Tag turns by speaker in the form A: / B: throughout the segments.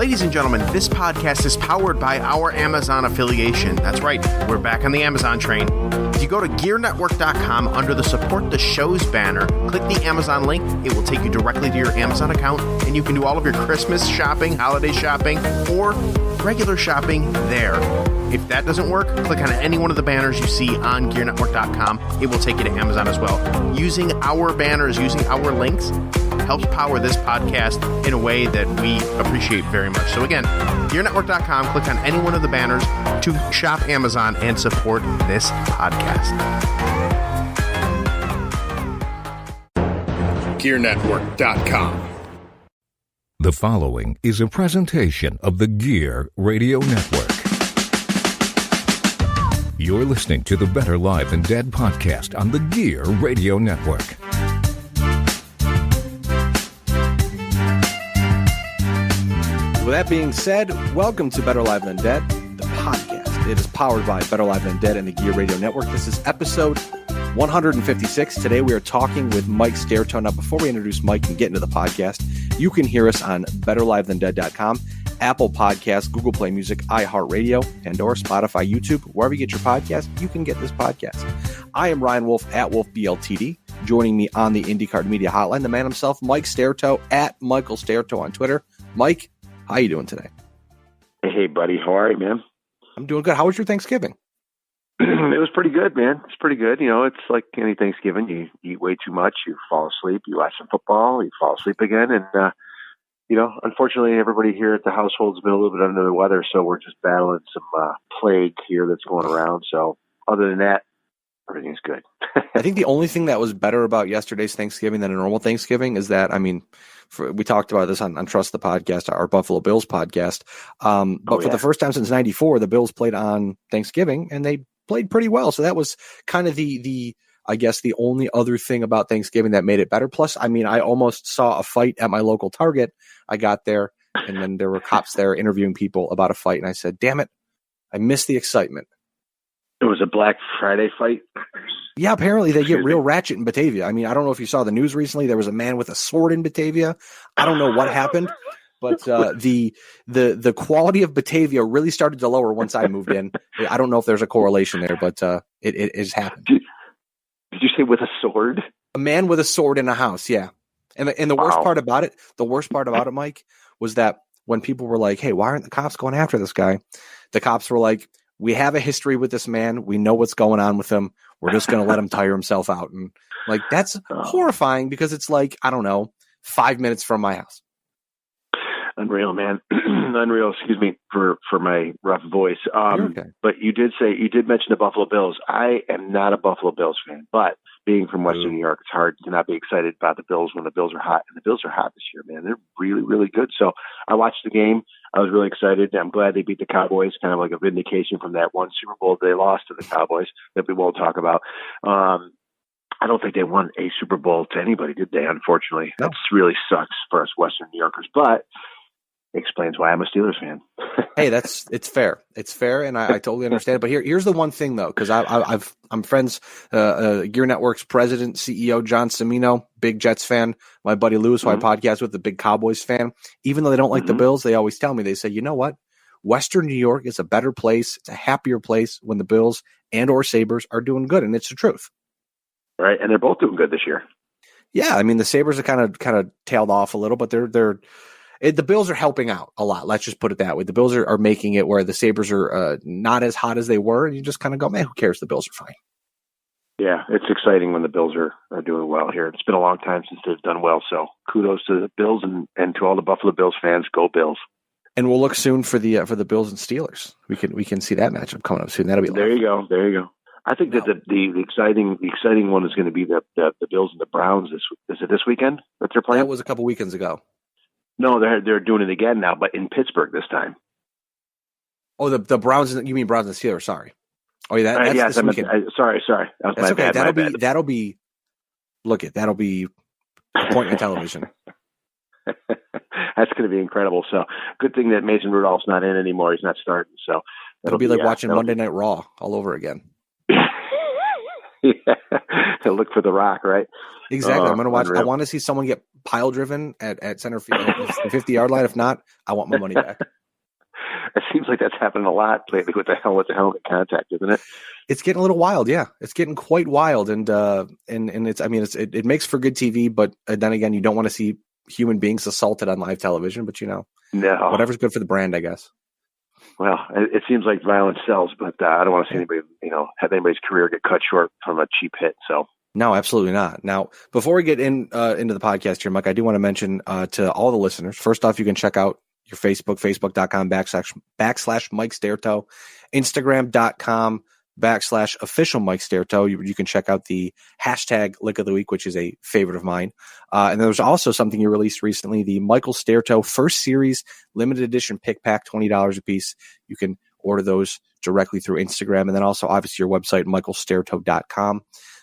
A: Ladies and gentlemen, this podcast is powered by our Amazon affiliation. That's right, we're back on the Amazon train. If you go to gearnetwork.com under the Support the Shows banner, click the Amazon link. It will take you directly to your Amazon account, and you can do all of your Christmas shopping, holiday shopping, or regular shopping there. If that doesn't work, click on any one of the banners you see on gearnetwork.com. It will take you to Amazon as well. Using our banners, using our links, helps power this podcast in a way that we appreciate very much. So again, gearnetwork.com, click on any one of the banners to shop Amazon and support this podcast. gearnetwork.com.
B: The following is a presentation of the Gear Radio Network. You're listening to the Better Live Than Dead podcast on the Gear Radio Network.
C: With that being said, welcome to Better Live Than Dead, the podcast. It is powered by Better Live Than Dead and the Gear Radio Network. This is episode 156. Today we are talking with Mike Staertow. Now, before we introduce Mike and get into the podcast, you can hear us on BetterLiveThanDead.com, Apple Podcasts, Google Play Music, iHeartRadio, Pandora, Spotify, YouTube. Wherever you get your podcast, you can get this podcast. I am Ryan Wolfe at Wolfe BLTD. Joining me on the IndyCar Media Hotline, the man himself, Mike Staertow at Michael Staertow on Twitter. Mike, how you doing today?
D: Hey, buddy. How are you, man?
C: I'm doing good. How was your Thanksgiving?
D: It was pretty good, man. It's pretty good. You know, it's like any Thanksgiving. You eat way too much. You fall asleep. You watch some football. You fall asleep again. And, you know, unfortunately, everybody here at the household's been a little bit under the weather, so we're just battling some plague here that's going around. So other than that, everything's good.
C: I think the only thing that was better about yesterday's Thanksgiving than a normal Thanksgiving is that, I mean, we talked about this on Trust the Podcast, our Buffalo Bills podcast. But for the first time since '94, the Bills played on Thanksgiving, and they played pretty well. So that was kind of the I guess the only other thing about Thanksgiving that made it better. Plus, I mean, I almost saw a fight at my local Target. I got there, and then there were cops there interviewing people about a fight, and I said, "Damn it, I missed the excitement."
D: It was a Black Friday fight.
C: Yeah, apparently they get real ratchet in Batavia. I mean, I don't know if you saw the news recently. There was a man with a sword in Batavia. I don't know what happened, but the quality of Batavia really started to lower once I moved in. I don't know if there's a correlation there, but it has happened.
D: Did you say with a sword?
C: A man with a sword in a house, yeah. And the worst part about it, Mike, was that when people were like, "Hey, why aren't the cops going after this guy?" The cops were like, "We have a history with this man. We know what's going on with him. We're just going to let him tire himself out." And like, that's horrifying because it's like, I don't know, 5 minutes from my house.
D: Unreal, man. Unreal. Excuse me for my rough voice.
C: Okay.
D: But you did mention the Buffalo Bills. I am not a Buffalo Bills fan, but being from Western New York, it's hard to not be excited about the Bills when the Bills are hot. And the Bills are hot this year, man. They're really, really good. So I watched the game. I was really excited. I'm glad they beat the Cowboys, kind of like a vindication from that one Super Bowl they lost to the Cowboys that we won't talk about. I don't think they won a Super Bowl to anybody, did they? Unfortunately, that really sucks for us Western New Yorkers, but it explains why I'm a Steelers fan.
C: Hey, it's fair. It's fair, and I totally understand it. But here's the one thing, though, because I'm friends, Gear Network's president, CEO, John Cimino, big Jets fan. My buddy Lewis, who I podcast with, the big Cowboys fan. Even though they don't like the Bills, they always tell me, they say, you know what? Western New York is a better place. It's a happier place when the Bills and or Sabres are doing good, and it's the truth.
D: Right, and they're both doing good this year.
C: Yeah, I mean, the Sabres are kind of tailed off a little, but the Bills are helping out a lot. Let's just put it that way. The Bills are making it where the Sabres are not as hot as they were, and you just kind of go, man, who cares? The Bills are fine.
D: Yeah, it's exciting when the Bills are doing well here. It's been a long time since they've done well, so kudos to the Bills and to all the Buffalo Bills fans. Go Bills!
C: And we'll look soon for the Bills and Steelers. We can see that matchup coming up soon. That'll be
D: there. You go. I think that the exciting one is going to be the Bills and the Browns. Is it this weekend that they're playing?
C: That was a couple weekends ago.
D: No, they're doing it again now, but in Pittsburgh this time.
C: Oh, the Browns. You mean Browns and Steelers? Sorry. Oh, yeah. That's this weekend.
D: Sorry. That was
C: that's okay.
D: bad.
C: That'll be appointment television.
D: That's going to be incredible. So good thing that Mason Rudolph's not in anymore. He's not starting. So
C: it'll be like watching Monday Night Raw all over again.
D: Yeah. To look for The Rock, right?
C: Exactly. I'm going to watch.
D: Unreal.
C: I want to see someone get pile driven at center field, the 50-yard line. If not, I want my money back.
D: It seems like that's happening a lot lately with the helmet contact, isn't it?
C: It's getting a little wild. Yeah, it's getting quite wild, and it's. I mean, it makes for good TV, but then again, you don't want to see human beings assaulted on live television. But
D: No.
C: whatever's good for the brand, I guess.
D: Well, it seems like violence sells, but I don't want to see anybody, have anybody's career get cut short from a cheap hit. So. No,
C: absolutely not. Now, before we get into the podcast here, Mike, I do want to mention to all the listeners, first off, you can check out your Facebook, facebook.com// Mike Staertow, Instagram.com/official Mike Staertow. You can check out the hashtag Lick of the Week, which is a favorite of mine. And there's also something you released recently, the Michael Staertow First Series Limited Edition Pick Pack, $20 a piece. You can order those directly through Instagram. And then also, obviously, your website, michaelstaertow.com.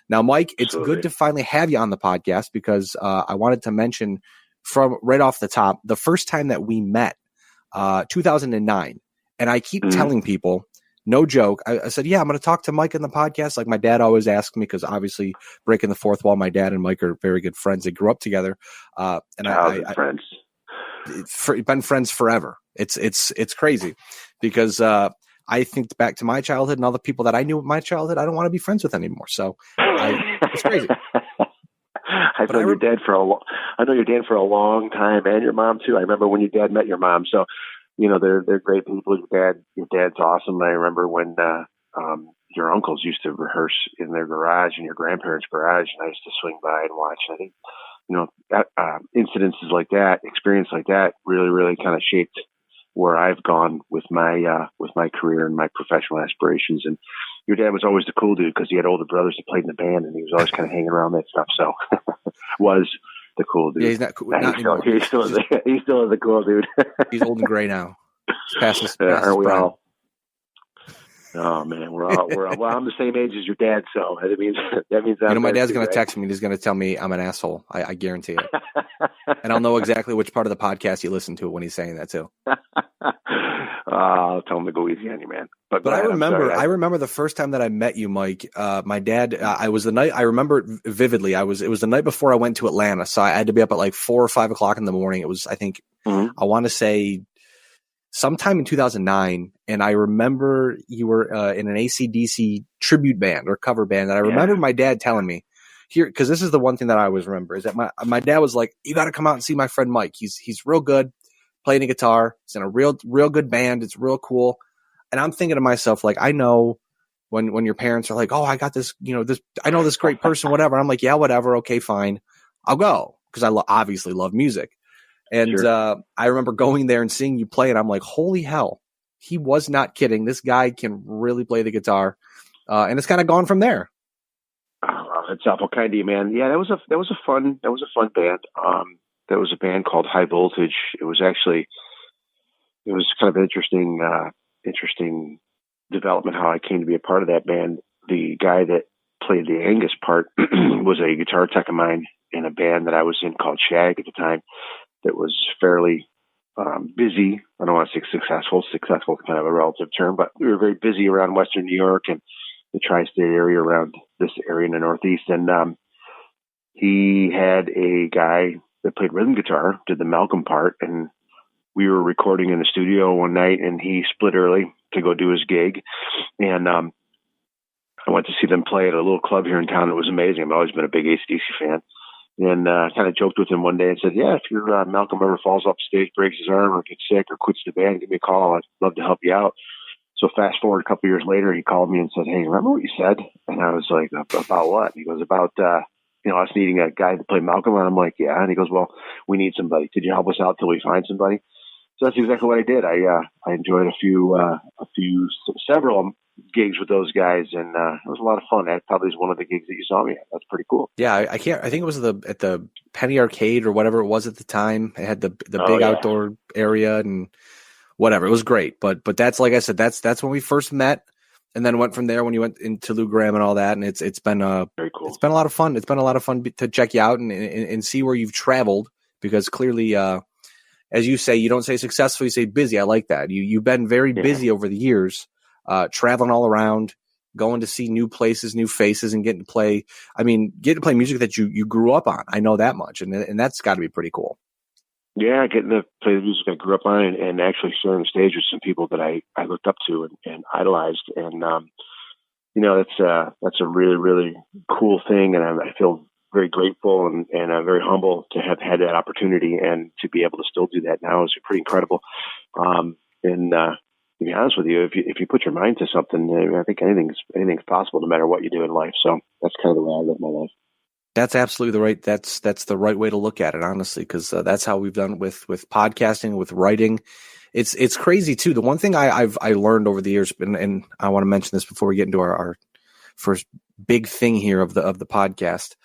C: Now, Mike, it's good to finally have you on the podcast because I wanted to mention from right off the top, the first time that we met, 2009. And I keep telling people, no joke, I said, yeah, I'm going to talk to Mike on the podcast. Like my dad always asked me, because obviously breaking the fourth wall, my dad and Mike are very good friends. They grew up together. And
D: friends.
C: Been friends forever. It's crazy because I think back to my childhood and all the people that I knew in my childhood, I don't want to be friends with anymore. So it's crazy.
D: I know your dad for a long time, and your mom too. I remember when your dad met your mom. So, they're great people. Your dad's awesome. I remember when your uncles used to rehearse in their garage, in your grandparents' garage, and I used to swing by and watch. I think, incidences like that, experience like that, really, really kind of shaped where I've gone with my career and my professional aspirations. And your dad was always the cool dude because he had older brothers that played in the band, and he was always kind of hanging around that stuff. So was the cool dude.
C: Yeah, he's not cool. Not anymore.
D: He's still the cool dude.
C: He's old and gray now. He's past his
D: aren't we
C: prime.
D: all? Oh man, we're all. Well, I'm the same age as your dad, so that means
C: my dad's going to text me and he's going to tell me I'm an asshole. I guarantee it. And I'll know exactly which part of the podcast you listen to when he's saying that too.
D: I'll tell him to go easy on you, man. But
C: I remember the first time that I met you, Mike. My dad. I remember it vividly. It was the night before I went to Atlanta, so I had to be up at like 4 or 5 o'clock in the morning. It was, I think, I want to say, sometime in 2009, and I remember you were in an AC/DC tribute band or cover band. And I remember my dad telling me here, because this is the one thing that I always remember, is that my dad was like, "You got to come out and see my friend Mike. He's real good, playing a guitar. He's in a real good band. It's real cool." And I'm thinking to myself, like, I know when your parents are like, "Oh, I got this, I know this great person, whatever." I'm like, "Yeah, whatever. Okay, fine. I'll go." Because I obviously love music. And I remember going there and seeing you play, and I'm like, holy hell, he was not kidding. This guy can really play the guitar. And it's kind of gone from there.
D: Oh, that's awful kind of you, man. Yeah, that was a fun band. That was a band called High Voltage. It was kind of an interesting development how I came to be a part of that band. The guy that played the Angus part was a guitar tech of mine in a band that I was in called Shag at the time. That was fairly busy. I don't want to say successful. Successful is kind of a relative term, but we were very busy around Western New York and the tri-state area, around this area in the Northeast. And he had a guy that played rhythm guitar, did the Malcolm part, and we were recording in the studio one night, and he split early to go do his gig. And I went to see them play at a little club here in town. It was amazing. I've always been a big AC/DC fan. And kind of joked with him one day and said, "Yeah, if your Malcolm ever falls off stage, breaks his arm, or gets sick, or quits the band, give me a call. I'd love to help you out." So fast forward a couple of years later, he called me and said, "Hey, remember what you said?" And I was like, "About what?" He goes, "About us needing a guy to play Malcolm." And I'm like, "Yeah." And he goes, "Well, we need somebody. Could you help us out till we find somebody?" So that's exactly what I did. I enjoyed several gigs with those guys, and it was a lot of fun. That probably is one of the gigs that you saw me at. That's pretty cool.
C: Yeah, I think it was at the Penny Arcade or whatever it was at the time. It had the big outdoor area and whatever. It was great, but that's, like I said, that's when we first met, and then went from there when you went into Lou Gramm and all that. And it's been very cool. It's been a lot of fun. It's been a lot of fun to check you out and see where you've traveled, because clearly, as you say, you don't say successful, you say busy. I like that. You've been very busy over the years. Traveling all around, going to see new places, new faces, and getting to play music that you grew up on. I know that much, and that's got to be pretty cool.
D: Yeah, getting to play the music I grew up on and actually sharing the stage with some people that I looked up to and idolized. And, that's a really, really cool thing. And I feel very grateful and very humble to have had that opportunity and to be able to still do that now is pretty incredible. To be honest with you, if you put your mind to something, I think anything's possible no matter what you do in life. So that's kind of the way I live my life.
C: That's absolutely that's the right way to look at it, honestly, because that's how we've done with podcasting, with writing. It's crazy too. The one thing I learned over the years, and I want to mention this before we get into our first big thing here of the podcast,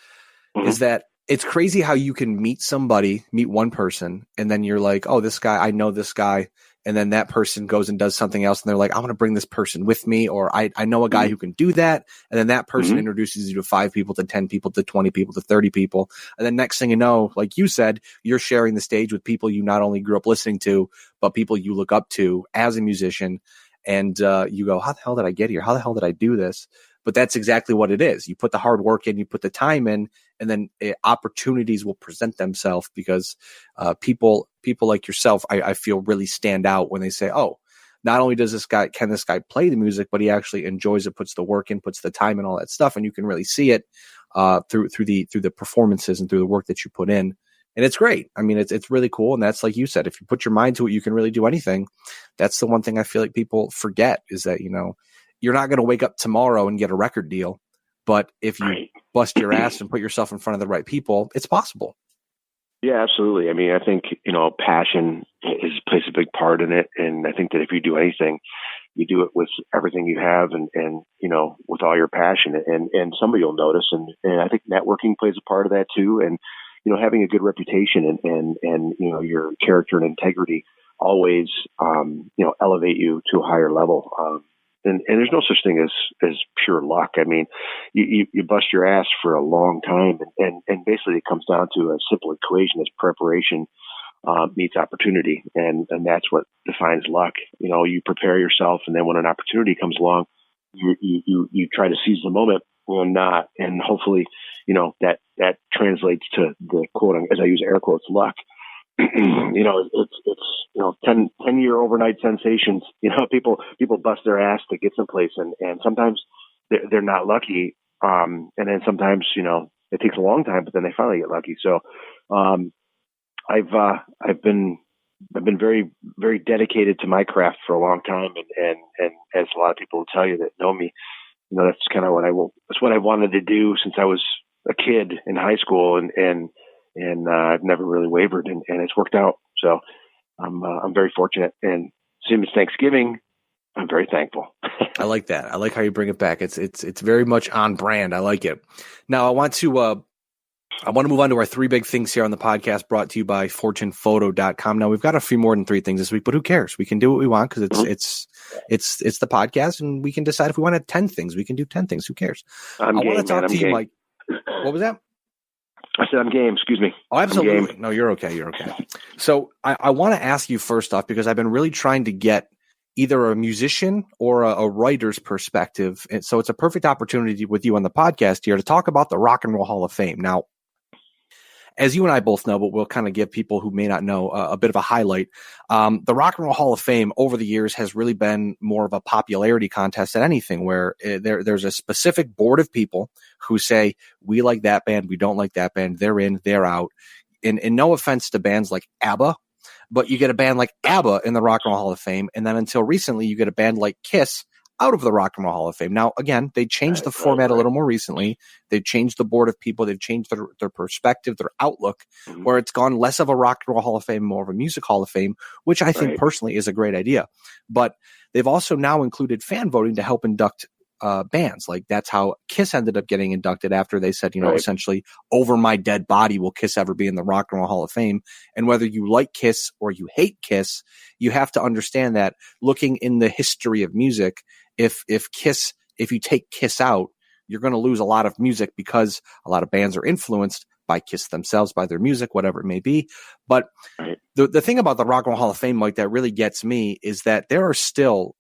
C: is that it's crazy how you can meet one person, and then you're like, oh, this guy, I know this guy. And then that person goes and does something else, and they're like, I want to bring this person with me, or I know a guy who can do that. And then that person introduces you to 5 people, to 10 people, to 20 people, to 30 people. And then next thing you know, like you said, you're sharing the stage with people you not only grew up listening to, but people you look up to as a musician. And you go, how the hell did I get here? How the hell did I do this? But that's exactly what it is. You put the hard work in, you put the time in, and then opportunities will present themselves because people like yourself, I feel really stand out when they say, oh, not only can this guy play the music, but he actually enjoys it, puts the work in, puts the time in, all that stuff. And you can really see it through the performances and through the work that you put in. And it's great. I mean, it's really cool. And that's like you said, if you put your mind to it, you can really do anything. That's the one thing I feel like people forget is that, you're not going to wake up tomorrow and get a record deal. But if you bust your ass and put yourself in front of the right people, it's possible.
D: Yeah, absolutely. I mean, I think, passion plays a big part in it. And I think that if you do anything, you do it with everything you have and with all your passion and somebody will notice. And I think networking plays a part of that too. And, having a good reputation and your character and integrity always, elevate you to a higher level. And there's no such thing as pure luck. I mean, you bust your ass for a long time, and basically it comes down to a simple equation: as preparation meets opportunity, and that's what defines luck. You prepare yourself, and then when an opportunity comes along, you try to seize the moment, or not, and hopefully, that translates to the quote, as I use air quotes, luck. It's 10-year overnight sensations. People bust their ass to get someplace, and sometimes they're not lucky. And then sometimes, it takes a long time, but then they finally get lucky. So, I've been very, very dedicated to my craft for a long time. And as a lot of people will tell you that know me, that's kind of that's what I wanted to do since I was a kid in high school, and I've never really wavered, and it's worked out. So I'm very fortunate. And same as Thanksgiving, I'm very thankful.
C: I like that. I like how you bring it back. It's very much on brand. I like it. Now I want to move on to our 3 big things here on the podcast, brought to you by fortunephoto.com. Now we've got a few more than 3 things this week, but who cares? We can do what we want because it's the podcast, and we can decide if we want to have 10 things. We can do 10 things. Who cares? I want to talk to you, Mike. What was that?
D: I said I'm game. Excuse me.
C: Oh, absolutely. No, you're okay. You're okay. So I want to ask you first off, because I've been really trying to get either a musician or a writer's perspective. And so it's a perfect opportunity with you on the podcast here to talk about the Rock and Roll Hall of Fame. Now, as you and I both know, but we'll kind of give people who may not know a bit of a highlight. The Rock and Roll Hall of Fame over the years has really been more of a popularity contest than anything, where there's a specific board of people who say, we like that band, we don't like that band, they're in, they're out. And no offense to bands like ABBA, but you get a band like ABBA in the Rock and Roll Hall of Fame, and then until recently, you get a band like Kiss out of the Rock and Roll Hall of Fame. Now, again, they changed the format a little more recently. They've changed the board of people. They've changed their perspective, their outlook, where it's gone less of a Rock and Roll Hall of Fame, more of a Music Hall of Fame, which I think personally is a great idea. But they've also now included fan voting to help induct bands. Like that's how Kiss ended up getting inducted after they said, essentially, over my dead body will Kiss ever be in the Rock and Roll Hall of Fame. And whether you like Kiss or you hate Kiss, you have to understand that looking in the history of music, if you take Kiss out, you're going to lose a lot of music because a lot of bands are influenced by Kiss themselves, by their music, whatever it may be. But the thing about the Rock and Roll Hall of Fame, Mike, that really gets me is that there are still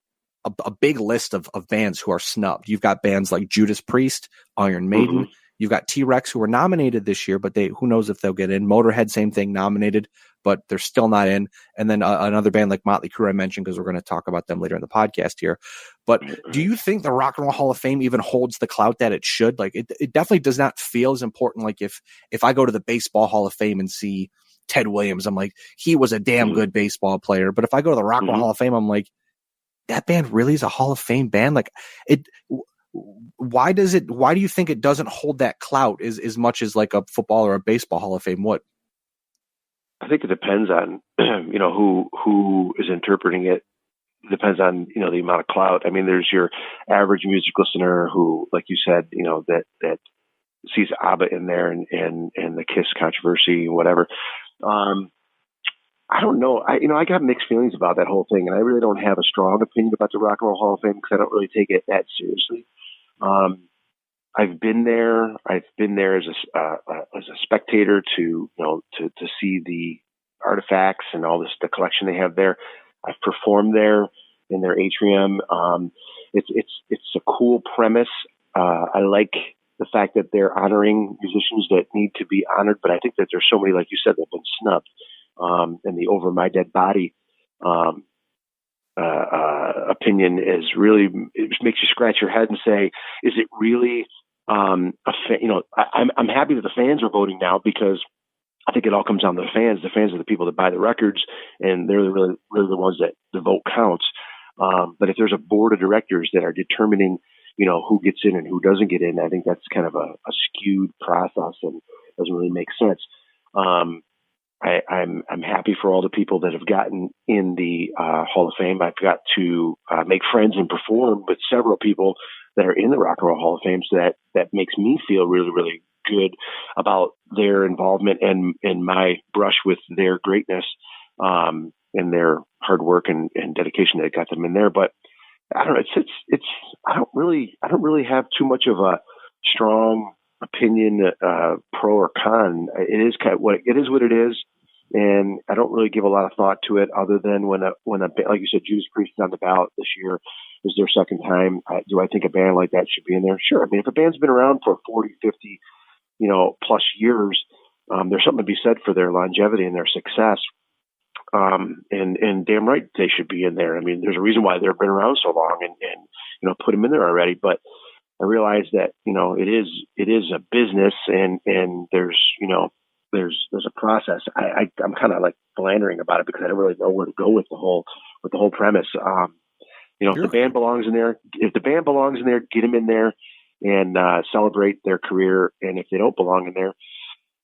C: a big list of bands who are snubbed. You've got bands like Judas Priest, Iron Maiden. You've got T-Rex, who were nominated this year, but who knows if they'll get in. Motorhead, same thing, nominated, but they're still not in. And then another band like Motley Crue I mentioned, because we're going to talk about them later in the podcast here. But do you think the Rock and Roll Hall of Fame even holds the clout that it should? Like, it definitely does not feel as important. Like if I go to the Baseball Hall of Fame and see Ted Williams, I'm like, he was a damn good baseball player. But if I go to the Rock and Roll Hall of Fame, I'm like, that band really is a Hall of Fame band? Like, why do you think it doesn't hold that clout as much as like a football or a baseball Hall of Fame? What?
D: I think it depends on, who is interpreting it. It depends on, the amount of clout. I mean, there's your average music listener who, like you said, that sees ABBA in there and the Kiss controversy, whatever. I don't know. I got mixed feelings about that whole thing, and I really don't have a strong opinion about the Rock and Roll Hall of Fame because I don't really take it that seriously. I've been there. I've been there as a spectator to see the artifacts and all the collection they have there. I've performed there in their atrium. It's a cool premise. I like the fact that they're honoring musicians that need to be honored, but I think that there's so many, like you said, that have been snubbed. And the Over My Dead Body opinion is really, it makes you scratch your head and say, is it really I'm happy that the fans are voting now because I think it all comes down to the fans. The fans are the people that buy the records, and they're really the ones that the vote counts. But if there's a board of directors that are determining, who gets in and who doesn't get in, I think that's kind of a skewed process and doesn't really make sense. I'm happy for all the people that have gotten in the Hall of Fame. I've got to make friends and perform with several people that are in the Rock and Roll Hall of Fame, so that makes me feel really, really good about their involvement and my brush with their greatness and their hard work and dedication that got them in there. But I don't know. It's I don't really have too much of a strong opinion, pro or con. It is what it is. And I don't really give a lot of thought to it other than when like you said, Judas Priest is on the ballot this year, is their second time. Do I think a band like that should be in there? Sure. I mean, if a band's been around for 40, 50, plus years, there's something to be said for their longevity and their success. And damn right they should be in there. I mean, there's a reason why they've been around so long and put them in there already. But I realize that, it is a business and there's a process. I'm kind of like philandering about it because I don't really know where to go with the whole premise. If the band belongs in there, get them in there and celebrate their career. And if they don't belong in there,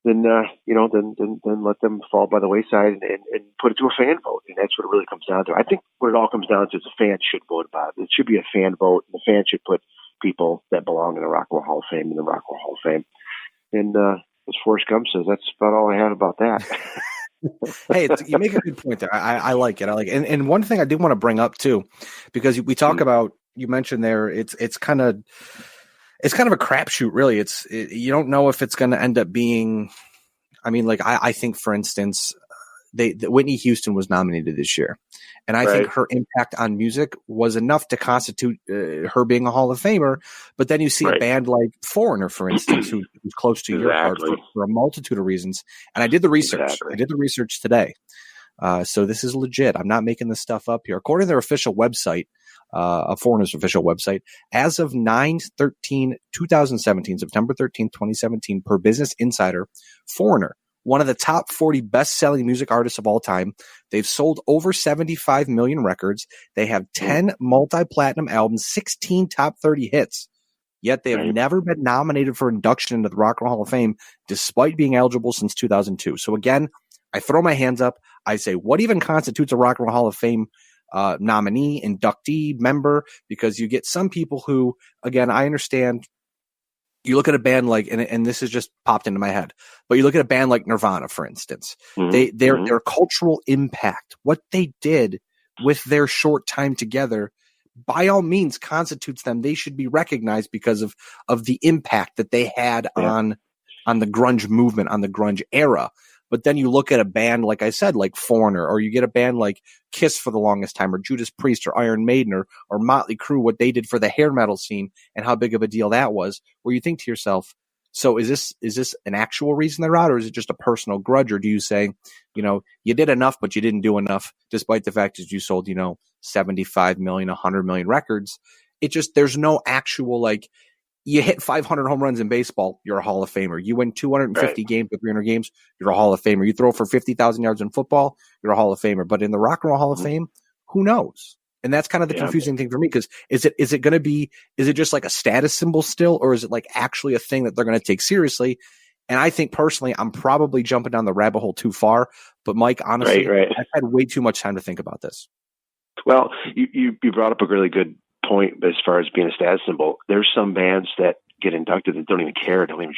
D: then let them fall by the wayside and put it to a fan vote. And that's what it really comes down to. I think what it all comes down to is the fans should vote about it. It should be a fan vote. And the fans should put people that belong in the Rock and Roll Hall of Fame in the Rock and Roll Hall of Fame. And as Forrest Gump says, that's about all I have about that.
C: Hey, you make a good point there. I like it. And one thing I did want to bring up too, because we talk about, you mentioned there, it's kind of a crapshoot, really. You don't know if it's going to end up being. I mean, like I think, for instance, Whitney Houston was nominated this year, and I think her impact on music was enough to constitute her being a Hall of Famer. But then you see a band like Foreigner, for instance, who's close to your heart for a multitude of reasons. And I did the research. Exactly. I did the research today. So this is legit. I'm not making this stuff up here. According to their official website, Foreigner's official website, as of 9/13/2017, September 13th, 2017, per Business Insider, Foreigner, one of the top 40 best-selling music artists of all time. They've sold over 75 million records. They have 10 multi-platinum albums, 16 top 30 hits. Yet they have never been nominated for induction into the Rock and Roll Hall of Fame, despite being eligible since 2002. So again, I throw my hands up. I say, what even constitutes a Rock and Roll Hall of Fame nominee, inductee, member? Because you get some people who, again, I understand. You look at a band like, and this has just popped into my head, but you look at a band like Nirvana, for instance, their cultural impact, what they did with their short time together, by all means constitutes them. They should be recognized because of the impact that they had on the grunge movement, on the grunge era. But then you look at a band, like I said, like Foreigner, or you get a band like Kiss for the longest time, or Judas Priest, or Iron Maiden, or Motley Crue, what they did for the hair metal scene and how big of a deal that was, where you think to yourself, so is this an actual reason they're out, or is it just a personal grudge? Or do you say, you did enough, but you didn't do enough, despite the fact that you sold, 75 million, 100 million records? It just, there's no actual, like, you hit 500 home runs in baseball, you're a Hall of Famer. You win 250 games or 300 games, you're a Hall of Famer. You throw for 50,000 yards in football, you're a Hall of Famer. But in the Rock and Roll Hall of Fame, who knows? And that's kind of the confusing thing for me, because is it just like a status symbol still, or is it like actually a thing that they're going to take seriously? And I think personally, I'm probably jumping down the rabbit hole too far. But Mike, honestly, I've had way too much time to think about this.
D: Well, you brought up a really good point as far as being a status symbol. There's some bands that get inducted that don't even care. Don't even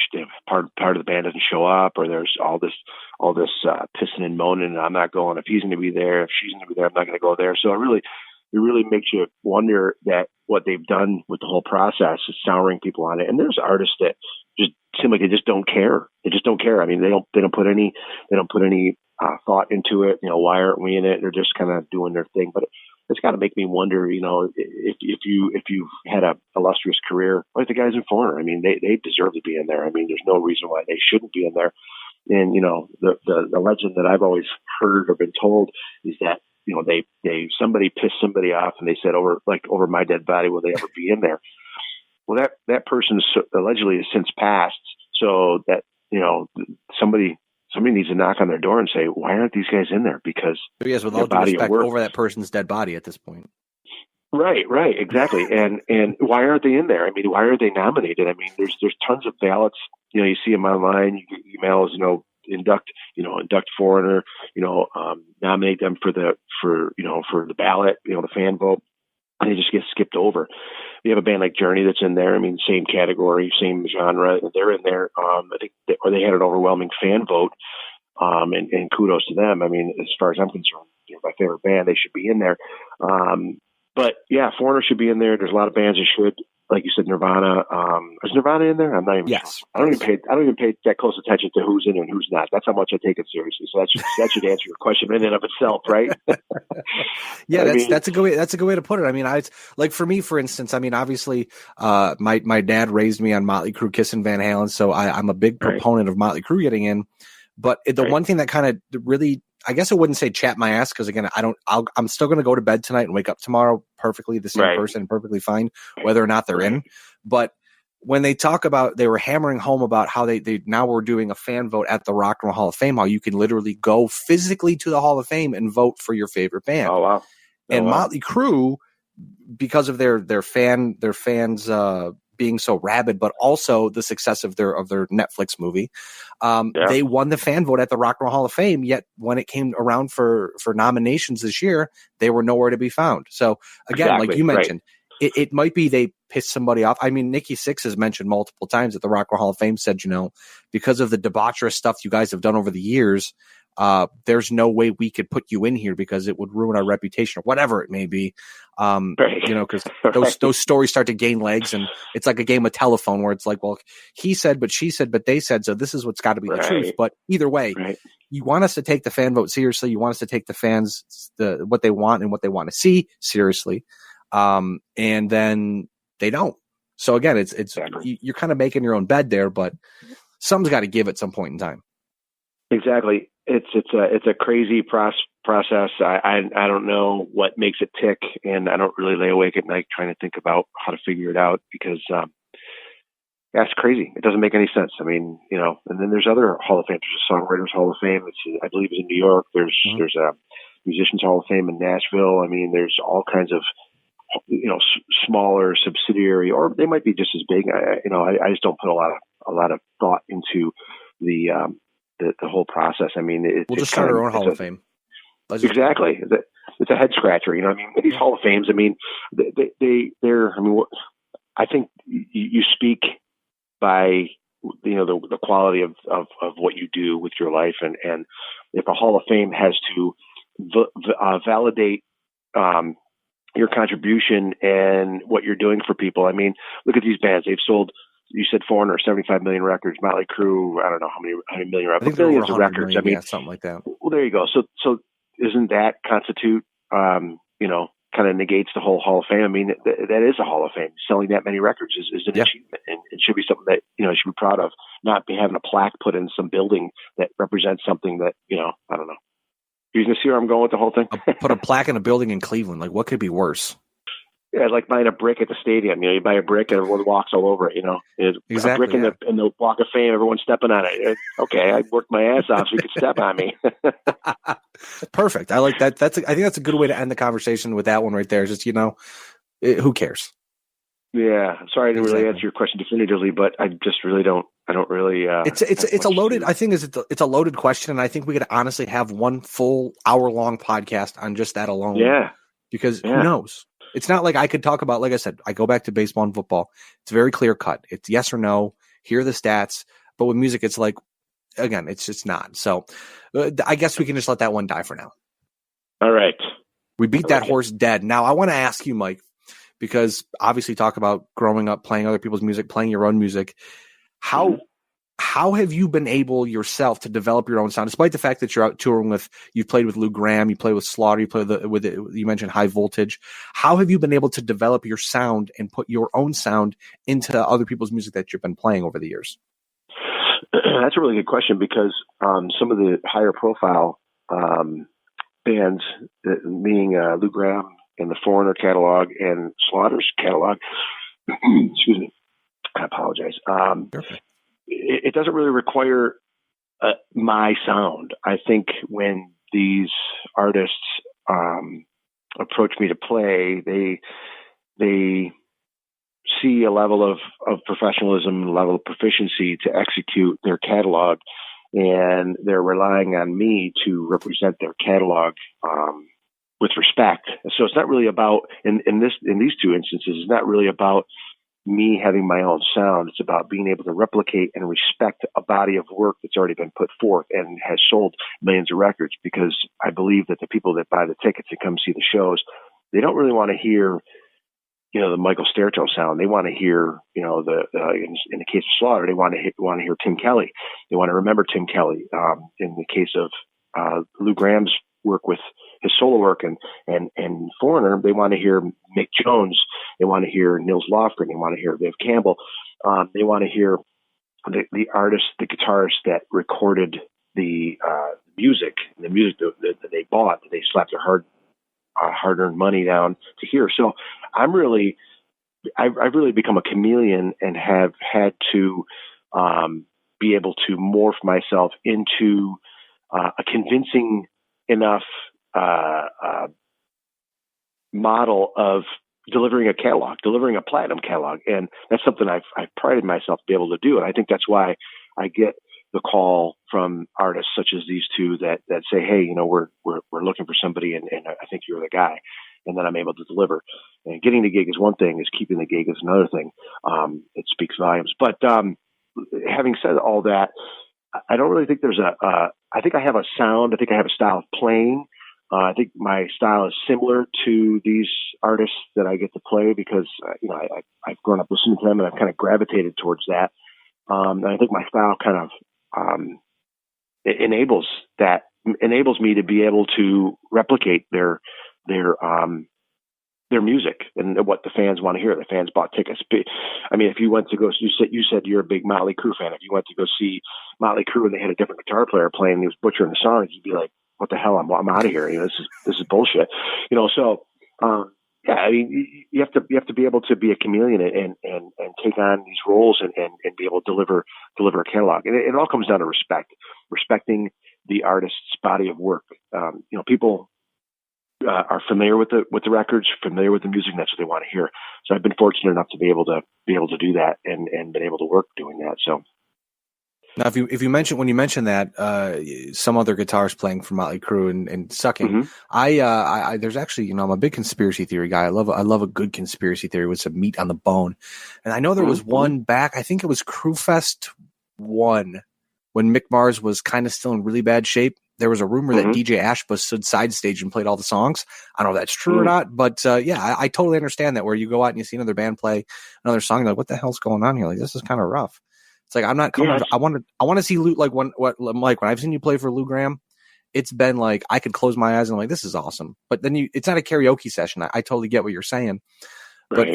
D: part of the band doesn't show up, or there's all this pissing and moaning. I'm not going. If he's going to be there, if she's going to be there, I'm not going to go there. So it really makes you wonder that what they've done with the whole process is souring people on it. And there's artists that just seem like they just don't care. They just don't care. I mean, they don't put any thought into it. Why aren't we in it? They're just kind of doing their thing. But it's got to make me wonder, if you've had a illustrious career, like the guys in Foreigner. I mean, they deserve to be in there. I mean, there's no reason why they shouldn't be in there. And the legend that I've always heard or been told is that somebody pissed somebody off, and they said over my dead body, will they ever be in there? Well, that person allegedly has since passed, so that somebody needs to knock on their door and say, why aren't these guys in there? Because
C: yes, with all due respect, over that person's dead body at this point.
D: Right, exactly. And why aren't they in there? I mean, why are they nominated? I mean, there's tons of ballots. You see them online. You get emails. Induct Foreigner. Nominate them for the ballot. The fan vote. And they just get skipped over. You have a band like Journey that's in there. I mean, same category, same genre. They're in there. I think they had an overwhelming fan vote. And kudos to them. I mean, as far as I'm concerned, they're my favorite band. They should be in there. But yeah, Foreigner should be in there. There's a lot of bands that should. Like you said, Nirvana. Is Nirvana in there? I'm not even sure. I don't even pay that close attention to who's in and who's not. That's how much I take it seriously. So that should answer your question in and of itself, right?
C: Yeah, that's a good way to put it. I mean, like for me, for instance, I mean, obviously, my dad raised me on Motley Crue, Kiss, and Van Halen, so I'm a big proponent of Motley Crue getting in. But the one thing that kind of really, I guess I wouldn't say chat my ass, because again, I'm still going to go to bed tonight and wake up tomorrow perfectly the same person, perfectly fine, whether or not they're in. But when they talk about, they were hammering home about how they now were doing a fan vote at the Rock and Roll Hall of Fame, how you can literally go physically to the Hall of Fame and vote for your favorite band.
D: Oh wow!
C: Motley Crue, because of their fans being so rabid, but also the success of their Netflix movie, they won the fan vote at the Rock and Roll Hall of Fame. Yet when it came around for nominations this year, they were nowhere to be found. So again, like you mentioned, it might be they pissed somebody off. I mean, Nikki Sixx has mentioned multiple times at the Rock and Roll Hall of Fame, said, because of the debaucherous stuff you guys have done over the years, there's no way we could put you in here because it would ruin our reputation or whatever it may be. Because those stories start to gain legs, and it's like a game of telephone where it's like, well, he said, but she said, but they said, so this is what's got to be the truth. But either way, you want us to take the fan vote seriously. You want us to take the fans, what they want and what they want to see seriously. And then they don't. So again, it's you're kind of making your own bed there, but something's got to give at some point in time.
D: Exactly. It's a crazy process. I don't know what makes it tick, and I don't really lay awake at night trying to think about how to figure it out, because that's crazy. It doesn't make any sense. I mean, and then there's other Hall of Fame. There's a Songwriters Hall of Fame. I believe it's in New York. There's a Musicians Hall of Fame in Nashville. I mean, there's all kinds of smaller subsidiary, or they might be just as big. I just don't put a lot of thought into the whole process. I mean,
C: we'll just start our own Hall of Fame.
D: Exactly. It's a head scratcher. I mean, these Hall of Fames, I mean, they're, I mean, I think you speak by, the quality of what you do with your life. And if a Hall of Fame has to validate, your contribution and what you're doing for people. I mean, look at these bands. They've sold you said Foreigner, 75 million records. Motley Crue, I don't know how many million records.
C: I think there were
D: Millions of
C: 100
D: records.
C: million,
D: I mean,
C: yeah, something like that.
D: Well, there you go. So isn't that constitute, kind of negates the whole Hall of Fame? I mean, that is a Hall of Fame. Selling that many records is an achievement, and it should be something that, you should be proud of, not be having a plaque put in some building that represents something that, I don't know. You can see where I'm going with the whole thing?
C: Put a plaque in a building in Cleveland. Like, what could be worse?
D: Yeah, like buying a brick at the stadium. You buy a brick and everyone walks all over it.
C: Exactly,
D: a brick in the Walk of Fame, everyone's stepping on it. Okay, I worked my ass off so you could step on me.
C: Perfect. I like that. I think that's a good way to end the conversation with that one right there. Just who cares?
D: Yeah, sorry I didn't really answer your question definitively, but I just really don't. I don't really.
C: It's a loaded. I think it's a loaded question, and I think we could honestly have one full hour-long podcast on just that alone.
D: Yeah,
C: because who knows? It's not like I could talk about, like I said, I go back to baseball and football. It's very clear cut. It's yes or no. Here are the stats. But with music, it's like, again, it's just not. So I guess we can just let that one die for now.
D: All right.
C: We beat that horse dead. Now, I want to ask you, Mike, because obviously talk about growing up, playing other people's music, playing your own music. How have you been able yourself to develop your own sound, despite the fact that you're out touring you've played with Lou Gramm, you play with Slaughter, you play you mentioned High Voltage. How have you been able to develop your sound and put your own sound into other people's music that you've been playing over the years?
D: That's a really good question, because some of the higher profile bands, meaning Lou Gramm and the Foreigner catalog and Slaughter's catalog, excuse me, I apologize. It doesn't really require my sound. I think when these artists approach me to play, they see a level of professionalism, a level of proficiency to execute their catalog, and they're relying on me to represent their catalog with respect. So it's not really about, in these two instances, it's not really about me having my own sound. It's about being able to replicate and respect a body of work that's already been put forth and has sold millions of records, because I believe that the people that buy the tickets and come see the shows, they don't really want to hear, the Michael Staertow sound. They want to hear, in the case of Slaughter, they want to hear Tim Kelly. They want to remember Tim Kelly. In the case of Lou Gramm's work with his solo work and Foreigner, they want to hear Mick Jones. They want to hear Nils Lofgren. They want to hear Viv Campbell. They want to hear the artists, the guitarists that recorded the music that they bought, that they slapped their hard-earned money down to hear. So I've really become a chameleon and have had to be able to morph myself into a convincing enough model of delivering a catalog, delivering a platinum catalog. And that's something I've prided myself to be able to do. And I think that's why I get the call from artists such as these two that say, hey, we're looking for somebody and I think you're the guy. And then I'm able to deliver. And getting the gig is one thing, is keeping the gig is another thing. It speaks volumes. But having said all that, I don't really think there's I think I have a sound. I think I have a style of playing. I think my style is similar to these artists that I get to play, because I've grown up listening to them and I've kind of gravitated towards that. And I think my style kind of it enables me to be able to replicate their music and what the fans want to hear. The fans bought tickets. I mean, if you went to go, you said you're a big Motley Crue fan. If you went to go see Motley Crue and they had a different guitar player playing, and he was butchering the songs, you'd be like, "What the hell? I'm out of here. This is bullshit." So yeah, I mean, you have to be able to be a chameleon and take on these roles and be able to deliver a catalog. And it all comes down to respecting the artist's body of work. People are familiar with the records, familiar with the music, and that's what they want to hear. So I've been fortunate enough to be able to do that and been able to work doing that. So
C: now, if you mention that some other guitars playing for Motley Crue and sucking, I there's actually, I'm a big conspiracy theory guy. I love a good conspiracy theory with some meat on the bone. And I know there was one back, I think it was Crewfest 1, when Mick Mars was kind of still in really bad shape. there was a rumor that DJ Ashba stood side stage and played all the songs. I don't know if that's true or not, but I totally understand that where you go out and you see another band play another song, like, what the hell's going on here? Like, this is kind of rough. It's like, I'm not coming. I want to see Lou, like when I've seen you play for Lou Graham, it's been like, I could close my eyes and I'm like, this is awesome. But then it's not a karaoke session. I totally get what you're saying. But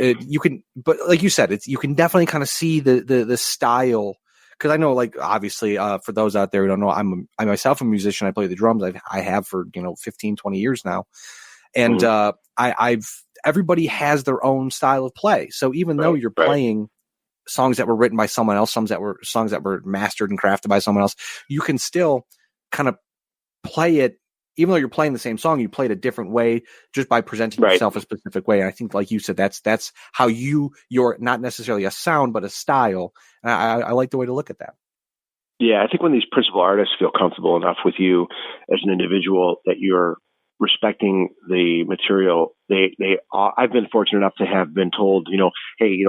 C: but like you said, you can definitely kind of see the style. Because I know, like, obviously, for those out there who don't know, I myself a musician. I play the drums. I have for 15, 20 years now, and everybody has their own style of play. So even though you're playing songs that were written by someone else, songs that were mastered and crafted by someone else, you can still kind of play it. Even though you're playing the same song, you play it a different way just by presenting yourself a specific way. And I think, like you said, that's how you're not necessarily a sound, but a style. And I like the way to look at that.
D: Yeah, I think when these principal artists feel comfortable enough with you as an individual that you're respecting the material, I've been fortunate enough to have been told, hey,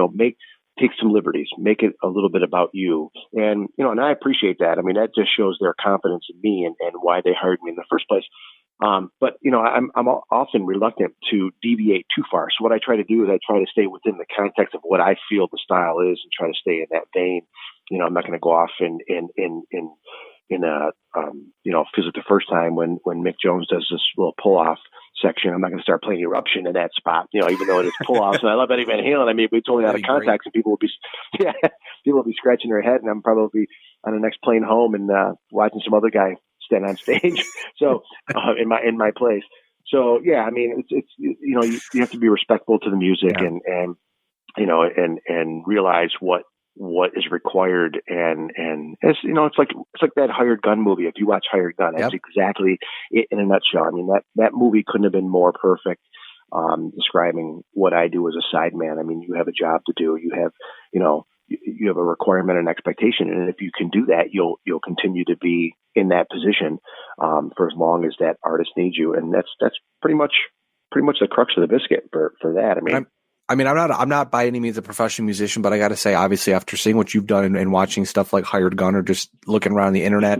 D: take some liberties, make it a little bit about you. And, and I appreciate that. I mean, that just shows their confidence in me and why they hired me in the first place. But I'm often reluctant to deviate too far. So what I try to do is I try to stay within the context of what I feel the style is and try to stay in that vein. I'm not going to go off in because the first time when Mick Jones does this little pull off section, I'm not going to start playing Eruption in that spot, even though it is pull offs. And I love Eddie Van Halen. I mean, we totally out of context, and people will be scratching their head, and I'm probably on the next plane home and watching some other guy stand on stage. So in my place. So yeah, I mean, it's you have to be respectful to the music and realize what is required and it's it's like that Hired Gun movie. If you watch Hired Gun, that's exactly it in a nutshell. I mean, that movie couldn't have been more perfect, describing what I do as a sideman. I mean, you have a job to do. You have you have a requirement and expectation, and if you can do that, you'll continue to be in that position for as long as that artist needs you. And that's pretty much the crux of the biscuit for that.
C: I'm not by any means a professional musician, but I got to say, obviously, after seeing what you've done and watching stuff like Hired Gun or just looking around the internet,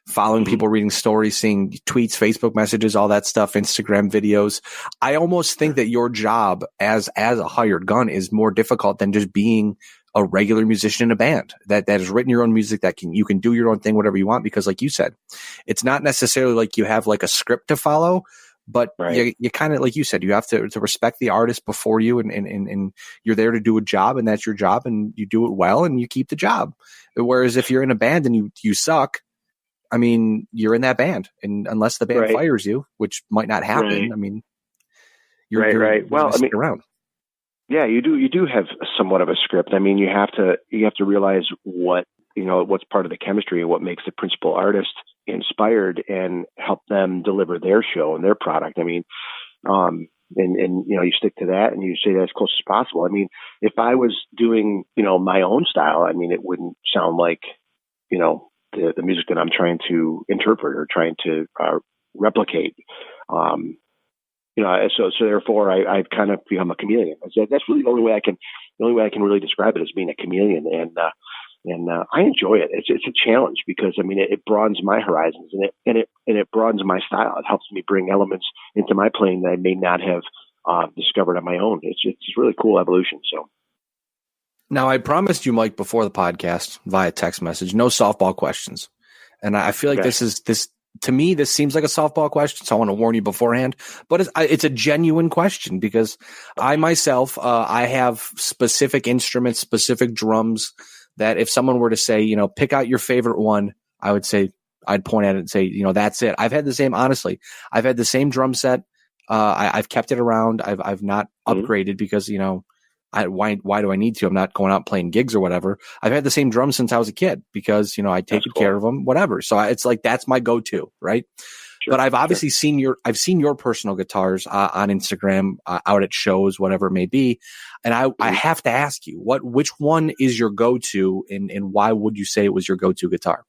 C: following people, reading stories, seeing tweets, Facebook messages, all that stuff, Instagram videos, I almost think that your job as a hired gun is more difficult than just being a regular musician in a band that has written your own music, you can do your own thing, whatever you want. Because like you said, it's not necessarily like you have like a script to follow. But you kind of, like you said, you have to respect the artist before you, and you're there to do a job, and that's your job, and you do it well, and you keep the job. Whereas if you're in a band and you suck, I mean, you're in that band, and unless the band fires you, which might not happen, I mean, you're well, I mean, around.
D: Yeah, you do have somewhat of a script. I mean, you have to realize what's part of the chemistry and what makes the principal artist inspired and help them deliver their show and their product. I mean, and you stick to that and you say that as close as possible. I mean, if I was doing, my own style, I mean, it wouldn't sound like, the music that I'm trying to interpret or trying to replicate. So therefore I've kind of become a chameleon. That's really the only way I can really describe it, as being a chameleon. And I enjoy it. It's a challenge because I mean it broadens my horizons and it broadens my style. It helps me bring elements into my playing that I may not have discovered on my own. It's really cool evolution. So
C: now I promised you, Mike, before the podcast via text message, no softball questions, and I feel like this to me this seems like a softball question, so I want to warn you beforehand. But it's a genuine question because I myself I have specific instruments, specific drums, that if someone were to say, pick out your favorite one, I'd point at it and say, that's it. I've had the same drum set. I've kept it around. I've not upgraded because, why do I need to? I'm not going out playing gigs or whatever. I've had the same drum since I was a kid because, I take good care of them, whatever. So it's like, that's my go-to. Right. Sure, but I've obviously seen your personal guitars on Instagram, out at shows, whatever it may be. And I have to ask you, which one is your go-to and why would you say it was your go-to guitar?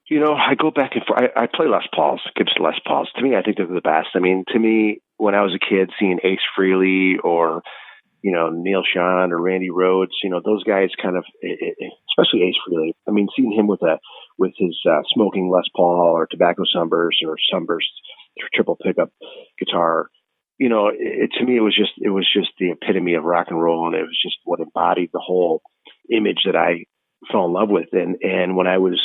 D: I go back and forth. I play Les Pauls, Gibson Les Pauls. To me, I think they're the best. I mean, to me, when I was a kid, seeing Ace Frehley or Neil Schon or Randy Rhoads, those guys kind of, especially Ace Frehley. I mean, seeing him with his smoking Les Paul or tobacco sunburst or sunburst triple pickup guitar, to me, it was just the epitome of rock and roll. And it was just what embodied the whole image that I fell in love with. And when I was,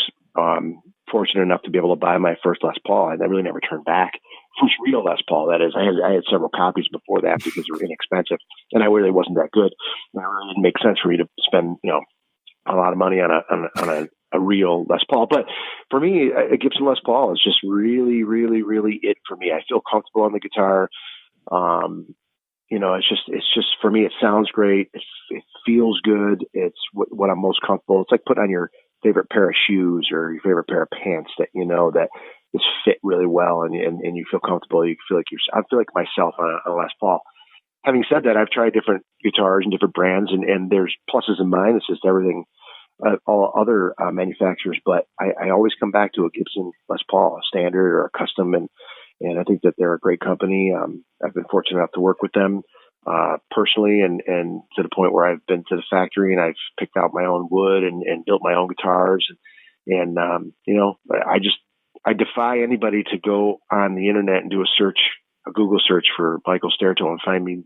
D: fortunate enough to be able to buy my first Les Paul, and I really never turned back. First real Les Paul, that is. I had several copies before that because they were inexpensive, and I really wasn't that good. And it really didn't make sense for me to spend, a lot of money on a real Les Paul. But for me, a Gibson Les Paul is just really, really, really it for me. I feel comfortable on the guitar. It's just for me, it sounds great. It feels good. It's what I'm most comfortable. It's like putting on your favorite pair of shoes or your favorite pair of pants that that is fit really well, and you feel comfortable. You feel like I feel like myself on a Les Paul. Having said that, I've tried different guitars and different brands, and there's pluses and minuses to everything, all other manufacturers. But I always come back to a Gibson Les Paul, a standard or a custom, and I think that they're a great company. I've been fortunate enough to work with them personally, and to the point where I've been to the factory and I've picked out my own wood and built my own guitars. And I defy anybody to go on the internet and do a Google search for Michael Staertow and find me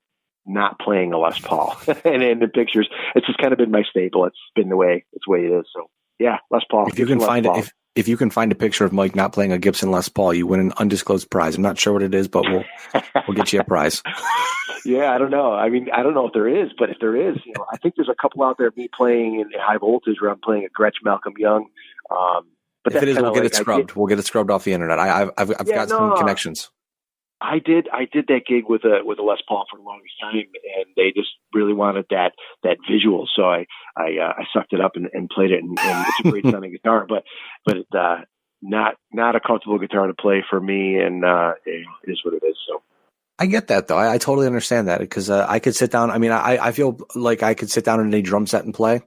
D: not playing a Les Paul. And in the pictures, it's just kind of been my staple. It's been the way it is. So yeah, Les Paul.
C: If you can find it, if you can find a picture of Mike not playing a Gibson Les Paul, you win an undisclosed prize. I'm not sure what it is, but we'll get you a prize.
D: Yeah, I don't know. I mean, I don't know if there is, but if there is, I think there's a couple out there of me playing in high voltage where I'm playing a Gretsch Malcolm Young. But
C: if it is, we'll get it scrubbed. We'll get it scrubbed off the internet. I've got some connections.
D: I did that gig with a Les Paul for the longest time, and they just really wanted that visual. So I sucked it up and played it, and it's a great sounding guitar, but it's not a comfortable guitar to play for me, and it is what it is. So
C: I get that though. I totally understand that because I could sit down. I mean, I feel like I could sit down in a drum set and play.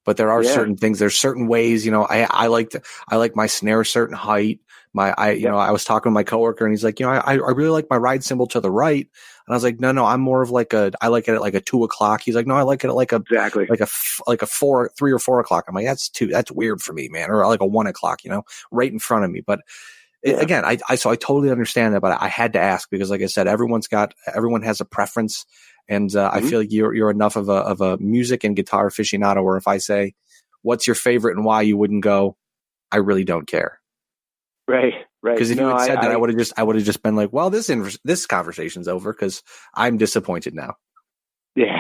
C: But there are certain things. There's certain ways, I like my snare a certain height. I was talking to my coworker and he's like, I really like my ride cymbal to the right. And I was like, no, I'm more of I like it at like a 2 o'clock. He's like, no, I like it at like a 3 or 4 o'clock. I'm like, that's weird for me, man. Or like a 1 o'clock, right in front of me. But again, I totally understand that, but I had to ask because like I said, everyone has a preference. And I feel like you're enough of a music and guitar aficionado where if I say, what's your favorite and why, you wouldn't go, I really don't care.
D: Right.
C: Because if you had said that, I would have just been like, well, this conversation's over because I'm disappointed now.
D: Yeah,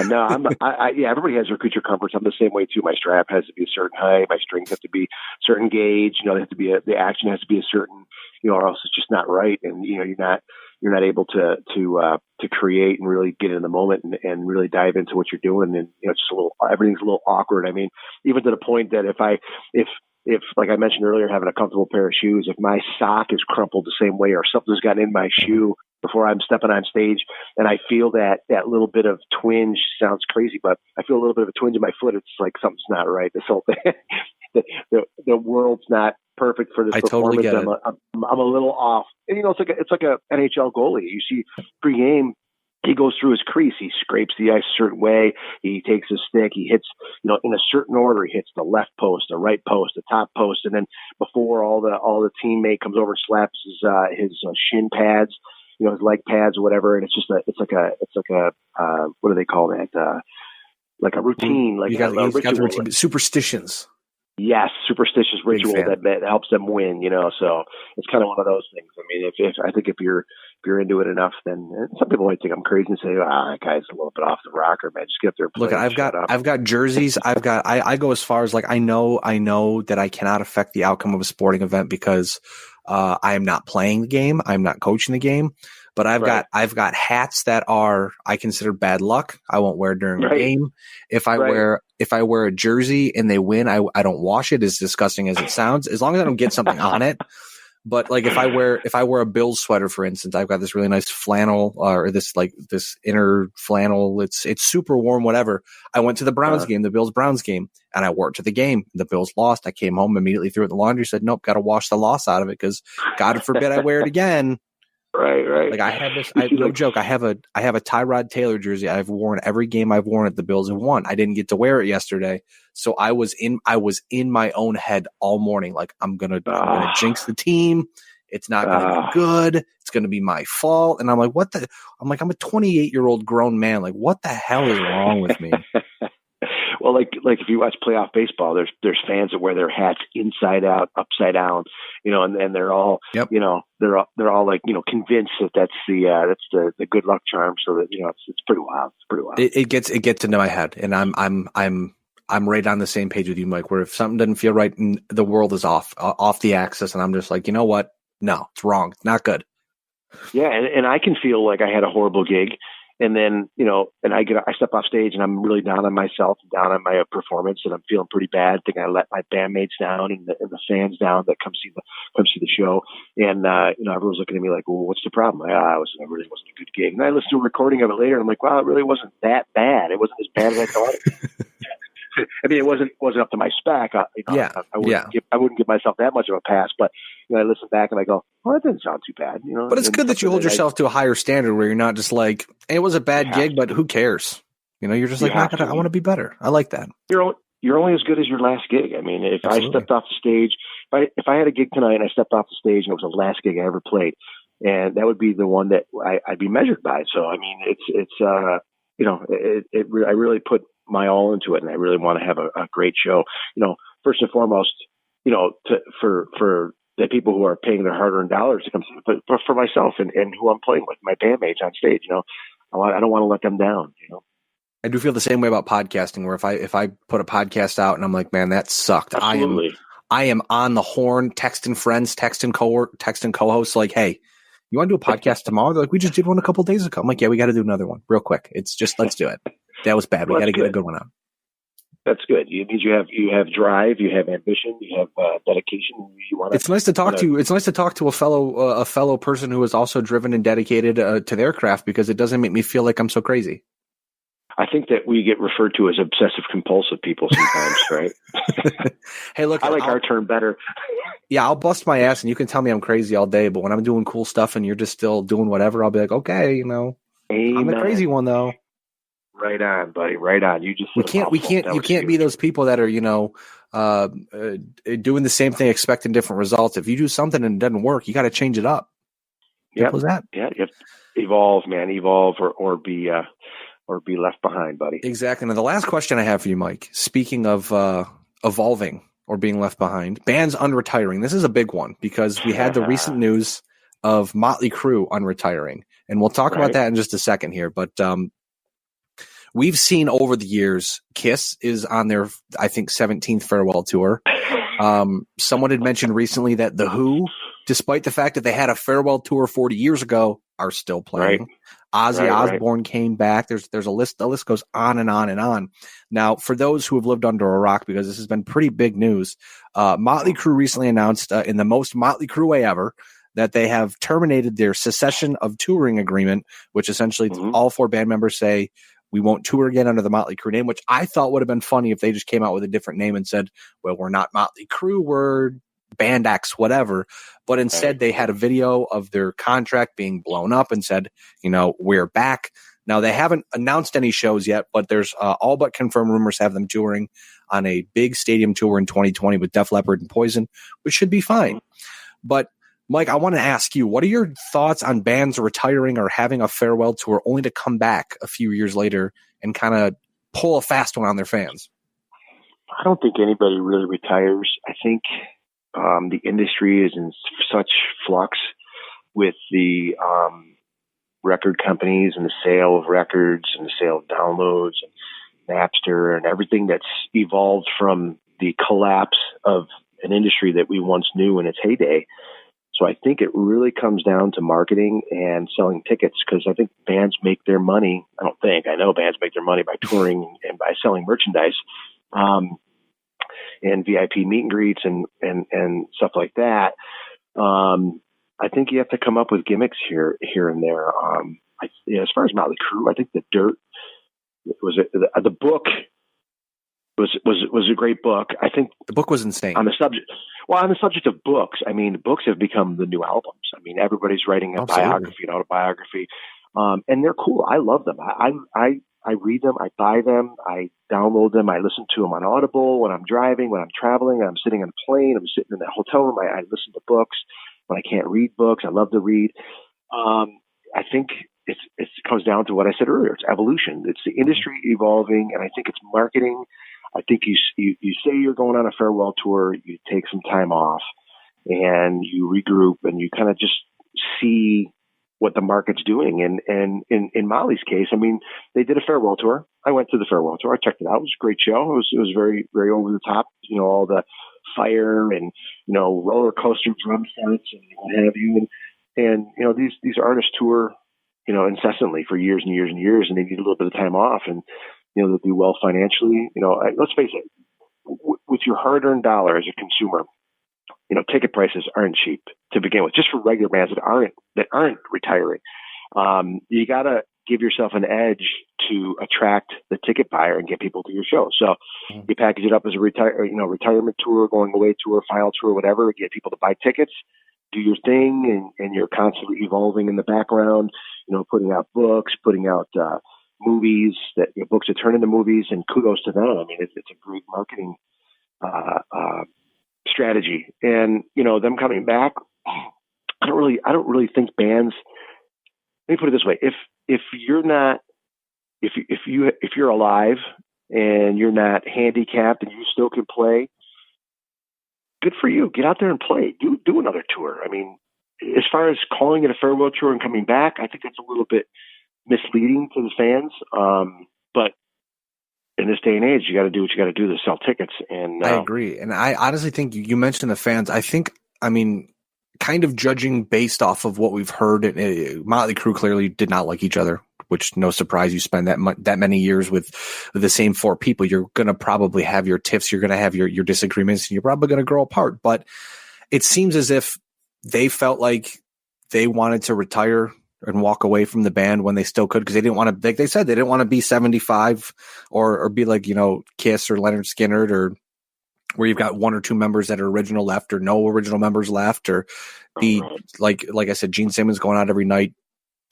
D: no, everybody has their creature comforts. I'm the same way too. My strap has to be a certain height. My strings have to be a certain gauge. They have to be the action has to be a certain, or else it's just not right. And you're not able to create and really get in the moment and really dive into what you're doing. And it's just everything's a little awkward. I mean, even to the point that if like I mentioned earlier, having a comfortable pair of shoes, if my sock is crumpled the same way or something's gotten in my shoe before I'm stepping on stage and I feel that little bit of twinge, sounds crazy, but I feel a little bit of a twinge in my foot, it's like something's not right. This whole thing, the world's not perfect for this performance.
C: Totally get it.
D: I'm a little off. And it's like a NHL goalie. You see pre-game, he goes through his crease. He scrapes the ice a certain way. He takes his stick. He hits, in a certain order. He hits the left post, the right post, the top post, and then before all the teammate comes over and slaps his shin pads, his leg pads or whatever. And it's like a what do they call that? Like a routine, like
C: you got
D: a
C: the routine, superstitions.
D: Yes, superstitious ritual that helps them win, So it's kind of one of those things. I mean, if you're into it enough, then some people might think I'm crazy and say, that guy's a little bit off the rocker, man. Just get up there and play.
C: Look, I've got jerseys. I go as far as I know that I cannot affect the outcome of a sporting event because I am not playing the game. I'm not coaching the game. But I've got hats that I consider bad luck. I won't wear during a game. If I wear a jersey and they win, I don't wash it, as disgusting as it sounds, as long as I don't get something on it. But like if I wear a Bills sweater, for instance, I've got this really nice flannel or this inner flannel. It's super warm, whatever. I went to the Browns game, the Bills-Browns game, and I wore it to the game. The Bills lost. I came home, immediately threw it in the laundry, said, nope, got to wash the loss out of it because God forbid I wear it again.
D: Right.
C: Like I have this, no joke. I have a Tyrod Taylor jersey. I've worn every game I've worn at the Bills have won. I didn't get to wear it yesterday, so I was in my own head all morning. Like I'm gonna jinx the team. It's not gonna be good. It's gonna be my fault. And I'm like, what the? I'm like, I'm a 28-year-old grown man. Like, what the hell is wrong with me?
D: Well, like if you watch playoff baseball, there's fans that wear their hats inside out, upside down, and they're all,
C: Yep.
D: they're all like, convinced that that's the good luck charm. So that it's pretty wild. It's pretty wild.
C: It gets into my head, and I'm right on the same page with you, Mike. Where if something doesn't feel right, and the world is off the axis, and I'm just like, you know what? No, it's wrong. It's not good.
D: Yeah, and I can feel like I had a horrible gig. And then, and I step off stage and I'm really down on myself, down on my performance, and I'm feeling pretty bad. I think I let my bandmates down and the fans down that come see the show. And, everyone's looking at me like, well, what's the problem? It really wasn't a good gig. And I listened to a recording of it later and I'm like, wow, it really wasn't that bad. It wasn't as bad as I thought it was. I mean, it wasn't up to my spec. I wouldn't give myself that much of a pass, but I listen back and I go, well, that didn't sound too bad.
C: But it's good that you hold yourself to a higher standard where you're not just like, hey, it was a bad gig, but who cares? You're just like, I want to be better. I like that.
D: You're only as good as your last gig. I mean, if
C: Absolutely.
D: I stepped off the stage, if I had a gig tonight and I stepped off the stage and it was the last gig I ever played, and that would be the one that I'd be measured by. So I mean, I really put my all into it, and I really want to have a great show. First and foremost, for the people who are paying their hard-earned dollars to come see it, but for myself and who I'm playing with, my bandmates on stage. I don't want to let them down.
C: I do feel the same way about podcasting, where if I put a podcast out and I'm like, man, that sucked.
D: Absolutely.
C: I am on the horn, texting friends, texting co-hosts, like, hey, you want to do a podcast tomorrow? They're like, we just did one a couple days ago. I'm like, yeah, we got to do another one real quick. It's just, let's do it. That was bad. We got to get a good one out.
D: That's good. It means you have drive, you have ambition, you have dedication.
C: It's nice to talk to. It's nice to talk to a fellow person who is also driven and dedicated to their craft, because it doesn't make me feel like I'm so crazy.
D: I think that we get referred to as obsessive compulsive people sometimes, right?
C: Hey, look,
D: I like our term better.
C: Yeah, I'll bust my ass and you can tell me I'm crazy all day, but when I'm doing cool stuff and you're just still doing whatever, I'll be like, okay,
D: Amen.
C: I'm the crazy one though.
D: Right on, buddy. Right on. You just
C: you can't be those people that are doing the same thing expecting different results. If you do something and it doesn't work, you got to change it up.
D: Yep.
C: Was that?
D: Yeah, you have to evolve, man. Evolve or be left behind, buddy.
C: Exactly. Now the last question I have for you, Mike. Speaking of evolving or being left behind, bands unretiring. This is a big one because we had the recent news of Motley Crue unretiring, and we'll talk about that in just a second here. But we've seen over the years, Kiss is on their, I think, 17th farewell tour. Someone had mentioned recently that The Who, despite the fact that they had a farewell tour 40 years ago, are still playing.
D: Right.
C: Ozzy Osbourne came back. There's a list. The list goes on and on and on. Now, for those who have lived under a rock, because this has been pretty big news, Motley Crue recently announced in the most Motley Crue way ever that they have terminated their cessation of touring agreement, which essentially all four band members say, we won't tour again under the Motley Crue name, which I thought would have been funny if they just came out with a different name and said, well, we're not Motley Crue, we're Band X, whatever. But instead they had a video of their contract being blown up and said, we're back. Now they haven't announced any shows yet, but there's all but confirmed rumors have them touring on a big stadium tour in 2020 with Def Leppard and Poison, which should be fine. But Mike, I want to ask you, what are your thoughts on bands retiring or having a farewell tour only to come back a few years later and kind of pull a fast one on their fans?
D: I don't think anybody really retires. I think the industry is in such flux with the record companies and the sale of records and the sale of downloads and Napster and everything that's evolved from the collapse of an industry that we once knew in its heyday. So I think it really comes down to marketing and selling tickets, because I think bands make their money. I know bands make their money by touring and by selling merchandise, and VIP meet and greets and stuff like that. I think you have to come up with gimmicks here and there. As far as Motley Crue, I think the book was a great book. I think
C: The book was insane.
D: on the subject of books, I mean, books have become the new albums. I mean, everybody's writing a biography, an autobiography, and they're cool. I love them. I read them. I buy them. I download them. I listen to them on Audible when I'm driving, when I'm traveling, I'm sitting on a plane, I'm sitting in the hotel room. I listen to books when I can't read books. I love to read. I think it comes down to what I said earlier. It's evolution. It's the industry evolving, and I think it's marketing. I think you say you're going on a farewell tour, you take some time off, and you regroup, and you kind of just see what the market's doing. And in Molly's case, I mean, they did a farewell tour. I went to the farewell tour. I checked it out. It was a great show. It was very, very over the top. You know, all the fire and, you know, roller coaster drum sets and what have you. And you know, these artists tour, you know, incessantly for years and years and years, and they need a little bit of time off, and you know, they'll do well financially. You know, let's face it, with your hard-earned dollar as a consumer, you know, ticket prices aren't cheap to begin with, just for regular bands that aren't retiring. You got to give yourself an edge to attract the ticket buyer and get people to your show. So you package it up as a retirement tour, going away tour, final tour, whatever, get people to buy tickets, do your thing, and you're constantly evolving in the background, you know, putting out books, putting out movies, that books that turn into movies, and kudos to them. I mean, it's a great marketing strategy. And, you know, them coming back, I don't really think bands, let me put it this way. If you're alive and you're not handicapped and you still can play, good for you. Get out there and play. Do another tour. I mean, as far as calling it a farewell tour and coming back, I think that's a little bit misleading to the fans. But in this day and age, you got to do what you got to do to sell tickets. And
C: I agree. And I honestly think you mentioned the fans. I mean, kind of judging based off of what we've heard, Motley Crue clearly did not like each other, which no surprise. You spend that many years with the same four people, you're going to probably have your tiffs, you're going to have your disagreements, and you're probably going to grow apart. But it seems as if they felt like they wanted to retire and walk away from the band when they still could, because they didn't want to, like they said, they didn't want to be 75 or be like, you know, Kiss or Leonard Skinner, or where you've got one or two members that are original left or no original members left, or be like I said, Gene Simmons going out every night.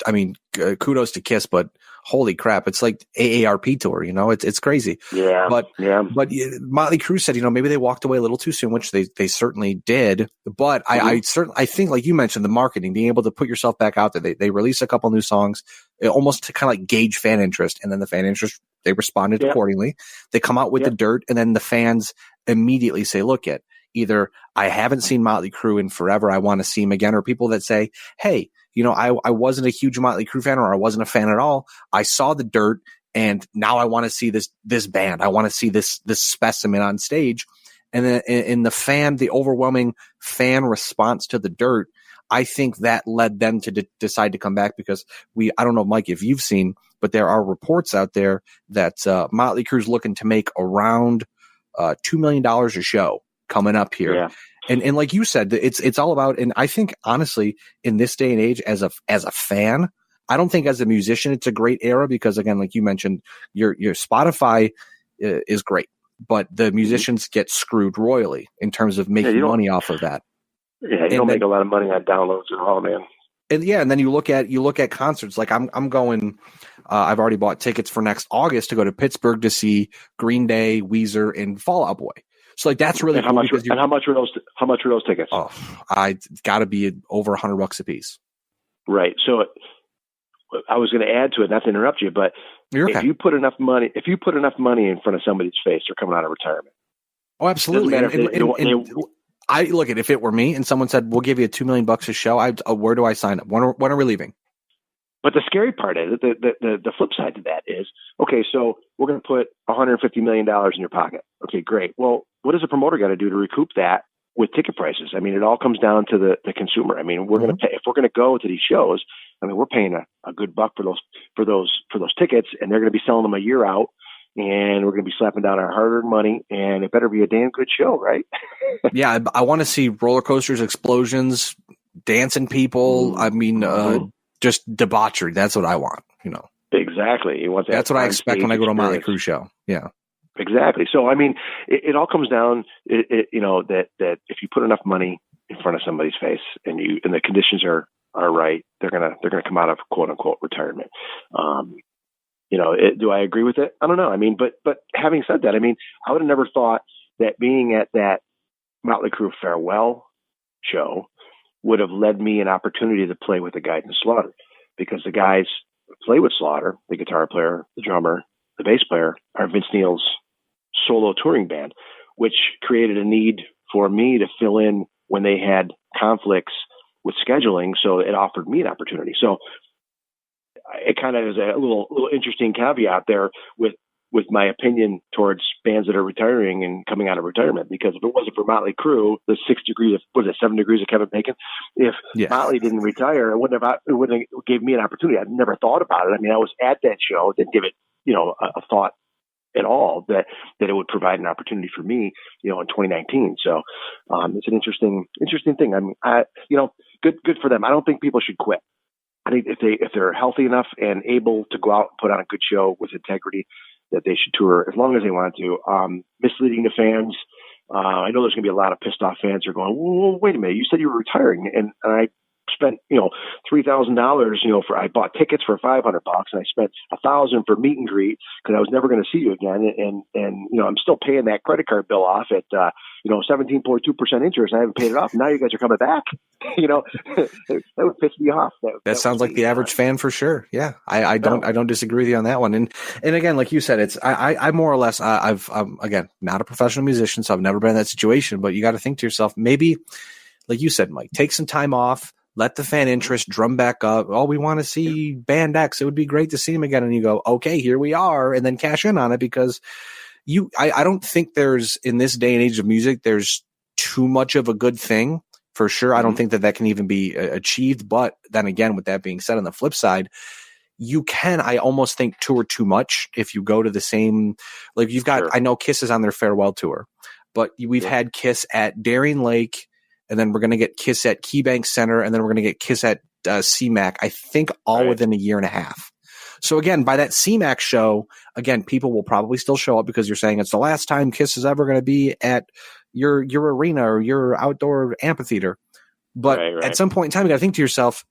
C: I mean, kudos to Kiss, but holy crap, it's like AARP tour, you know, it's crazy.
D: Yeah.
C: But Motley Crue said, you know, maybe they walked away a little too soon, which they certainly did. But I think, like you mentioned, the marketing, being able to put yourself back out there, they release a couple new songs, almost to kind of like gauge fan interest. And then the fan interest, they responded accordingly. They come out with the dirt, and then the fans immediately say, look at either I haven't seen Motley Crue in forever, I want to see him again, or people that say, hey, you know, I wasn't a huge Motley Crue fan, or I wasn't a fan at all. I saw the dirt, and now I want to see this band. I want to see this specimen on stage. And then in the overwhelming fan response to the dirt, I think that led them to decide to come back, because I don't know, Mike, if you've seen, but there are reports out there that Motley Crue's looking to make around $2 million a show coming up here. Yeah. And like you said, it's all about, and I think honestly, in this day and age, as a fan, I don't think as a musician it's a great era, because again, like you mentioned, your Spotify is great, but the musicians get screwed royally in terms of making money off of that.
D: Yeah, you don't make a lot of money on downloads at all, man.
C: And then you look at concerts. Like I'm going. I've already bought tickets for next August to go to Pittsburgh to see Green Day, Weezer, and Fall Out Boy. So like that's really cool.
D: How much are those tickets?
C: Oh, I got to be over $100 a piece.
D: Right. So I was going to add to it, not to interrupt you, but if you put enough money in front of somebody's face, they're coming out of retirement.
C: Oh, absolutely. I look at, if it were me and someone said, we'll give you $2 million a show, where do I sign up? When are we leaving?
D: But the scary part is the flip side to that is, okay, so we're going to put $150 million in your pocket. Okay, great. Well, what does a promoter got to do to recoup that with ticket prices? I mean, it all comes down to the consumer. I mean, we're going to pay, if we're going to go to these shows, I mean, we're paying a good buck for those tickets, and they're going to be selling them a year out. And we're going to be slapping down our hard-earned money, and it better be a damn good show, right?
C: Yeah, I want to see roller coasters, explosions, dancing people. I mean, just debauchery. That's what I want, you know.
D: Exactly. You want that.
C: That's what I expect when I go to a Motley Crue show. Yeah.
D: Exactly. So, I mean, it all comes down, that if you put enough money in front of somebody's face and the conditions are right, they're gonna come out of quote unquote retirement. Do I agree with it? I don't know. I mean, but having said that, I mean, I would have never thought that being at that Motley Crue farewell show would have led me an opportunity to play with the guys in Slaughter, because the guys who play with Slaughter, the guitar player, the drummer, the bass player, are Vince Neil's solo touring band, which created a need for me to fill in when they had conflicts with scheduling. So it offered me an opportunity. So it kind of is a little interesting caveat there with my opinion towards bands that are retiring and coming out of retirement, because if it wasn't for Motley Crue, the 7 degrees of Kevin Bacon, if Motley didn't retire, it wouldn't have gave me an opportunity. I'd never thought about it. I mean, I was at that show, didn't give it, a thought at all that it would provide an opportunity for me, in 2019. So, it's an interesting thing. I mean, good for them. I don't think people should quit. I think if they're healthy enough and able to go out and put on a good show with integrity, that they should tour as long as they want to. Misleading the fans. I know there's going to be a lot of pissed off fans who are going, well, wait a minute, you said you were retiring, and I spent $3,000 I bought tickets for $500 and I spent $1,000 for meet and greet because I was never going to see you again, and I'm still paying that credit card bill off at 17.2% interest. I haven't paid it off. Now you guys are coming back. That would piss me off.
C: That sounds like the average fan for sure. Yeah, I don't disagree with you on that one. And again, like you said, I more or less I'm again not a professional musician, so I've never been in that situation. But you got to think to yourself, maybe like you said, Mike, take some time off. Let the fan interest drum back up. Oh, we want to see band X. It would be great to see him again. And you go, okay, here we are. And then cash in on it, because I don't think there's, in this day and age of music, there's too much of a good thing for sure. I don't think that can even be achieved. But then again, with that being said, on the flip side, I almost think tour too much if you go to the same, like you've got, I know Kiss is on their farewell tour, but we've had Kiss at Darien Lake, and then we're going to get Kiss at KeyBank Center, and then we're going to get Kiss at CMAC, I think all within a year and a half. So again, by that CMAC show, again, people will probably still show up because you're saying it's the last time Kiss is ever going to be at your arena or your outdoor amphitheater. But at some point in time, you got to think to yourself,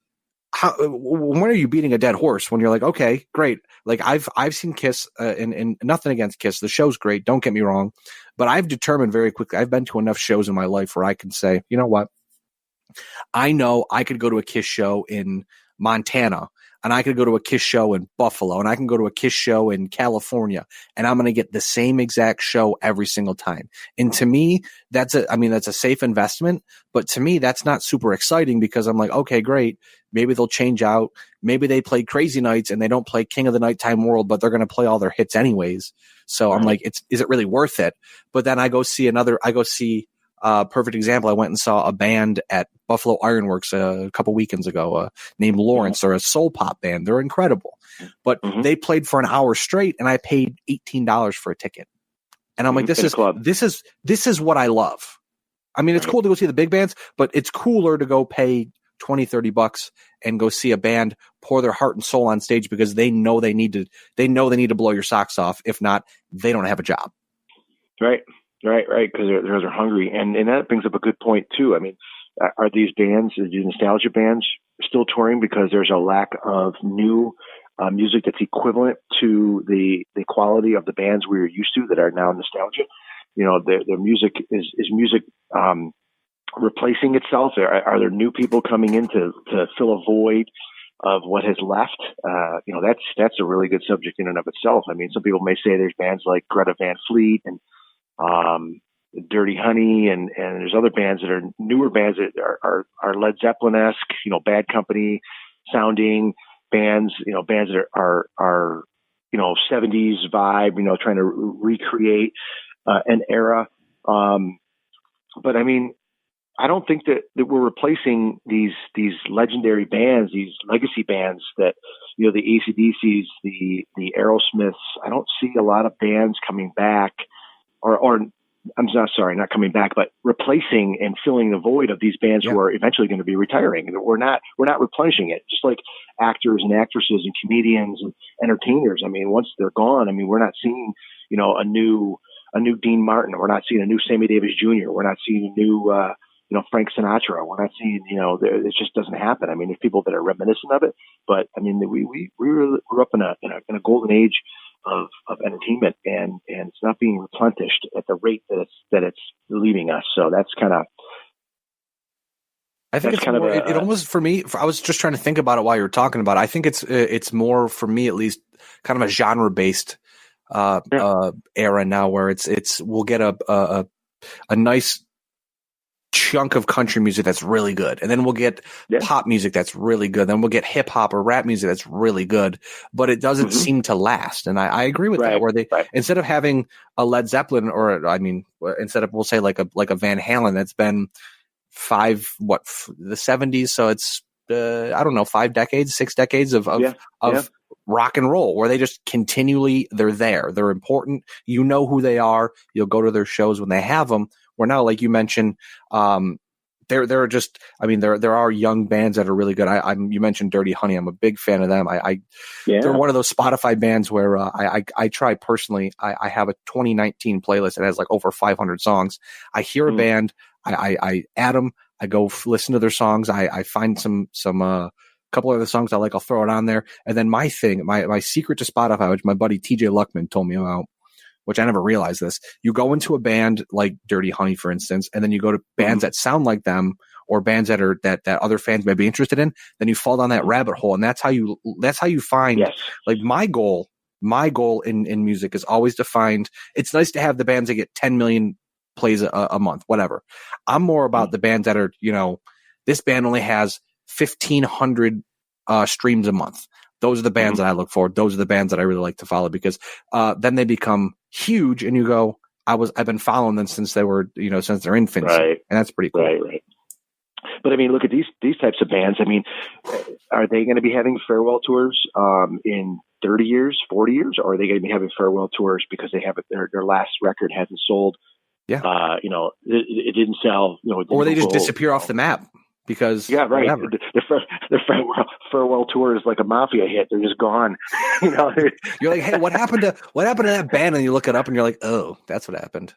C: when are you beating a dead horse? When you're like, okay, great. Like I've seen Kiss, and nothing against Kiss. The show's great. Don't get me wrong. But I've determined very quickly, I've been to enough shows in my life where I can say, you know what? I know I could go to a Kiss show in Montana, and I could go to a Kiss show in Buffalo, and I can go to a Kiss show in California, and I'm going to get the same exact show every single time. And to me, that's a safe investment, but to me, that's not super exciting, because I'm like, okay, great. Maybe they'll change out. Maybe they play Crazy Nights and they don't play King of the Nighttime World, but they're going to play all their hits anyways. So I'm like, is it really worth it? But then I go see perfect example. I went and saw a band at Buffalo Ironworks a couple weekends ago, named Lawrence. They're a soul pop band. They're incredible, but they played for an hour straight, and I paid $18 for a ticket. And I'm like, this is what I love. I mean, it's cool to go see the big bands, but it's cooler to go pay $20-$30 and go see a band pour their heart and soul on stage, because they know they need to blow your socks off. If not, they don't have a job.
D: Right. Because they're hungry. And that brings up a good point too. I mean, are these bands, these nostalgia bands, still touring because there's a lack of new music that's equivalent to the quality of the bands we were used to that are now nostalgia? Their music is music replacing itself? Are there new people coming in to fill a void of what has left? That's a really good subject in and of itself. I mean, some people may say there's bands like Greta Van Fleet and Dirty Honey, and there's other bands that are newer bands that are Led Zeppelin-esque, Bad Company sounding bands, bands that are 70s vibe, trying to recreate an era. But I mean, I don't think that we're replacing these legendary bands, these legacy bands that, the AC/DCs, the Aerosmiths. I don't see a lot of bands coming back or I'm not sorry, not coming back, but replacing and filling the void of these bands who are eventually going to be retiring. And we're not replenishing it. Just like actors and actresses and comedians and entertainers. I mean, once they're gone, I mean, we're not seeing, a new Dean Martin. We're not seeing a new Sammy Davis Jr. We're not seeing a new, Frank Sinatra. We're not seeing, it just doesn't happen. I mean, there's people that are reminiscent of it, but I mean, we grew up in a golden age of entertainment, and it's not being replenished at the rate that it's leaving us. So that's kind of.
C: I think it's kind of it almost, for me, I was just trying to think about it while you were talking about it. I think it's more, for me at least, kind of a genre based era now, where we'll get a nice chunk of country music that's really good, and then we'll get pop music that's really good, then we'll get hip hop or rap music that's really good, but it doesn't seem to last. And I agree with that, where they instead of having a Led Zeppelin, or instead of, we'll say like a Van Halen that's been the 70s, so it's 5 decades, 6 decades of rock and roll, where they just continually, they're important, who they are, you'll go to their shows when they have them. Where now, like you mentioned, there are young bands that are really good. You mentioned Dirty Honey. I'm a big fan of them. They're one of those Spotify bands where I try personally. I have a 2019 playlist that has like over 500 songs. I hear a band, I add them, I go listen to their songs. I find some couple of the songs I like, I'll throw it on there. And then my secret to Spotify, which my buddy TJ Luckman told me about, which I never realized this. You go into a band like Dirty Honey, for instance, and then you go to bands that sound like them, or bands that other fans may be interested in. Then you fall down that rabbit hole, and that's how you find. Yes. Like my goal in music is always to find. It's nice to have the bands that get 10 million plays a month, whatever. I'm more about the bands that are, this band only has 1,500 streams a month. Those are the bands that I look for. Those are the bands that I really like to follow, because then they become huge, and you go, I've been following them since they were, since their infancy, and that's pretty cool.
D: Right. But I mean, look at these types of bands. I mean, are they going to be having farewell tours in 30 years, 40 years, or are they going to be having farewell tours because they have their last record hasn't sold? Yeah. It didn't sell.
C: Or they just disappear off the map. Because
D: right. The farewell tour is like a mafia hit. They're just gone.
C: You're like, hey, what happened to that band? And you look it up, and you're like, oh, that's what happened.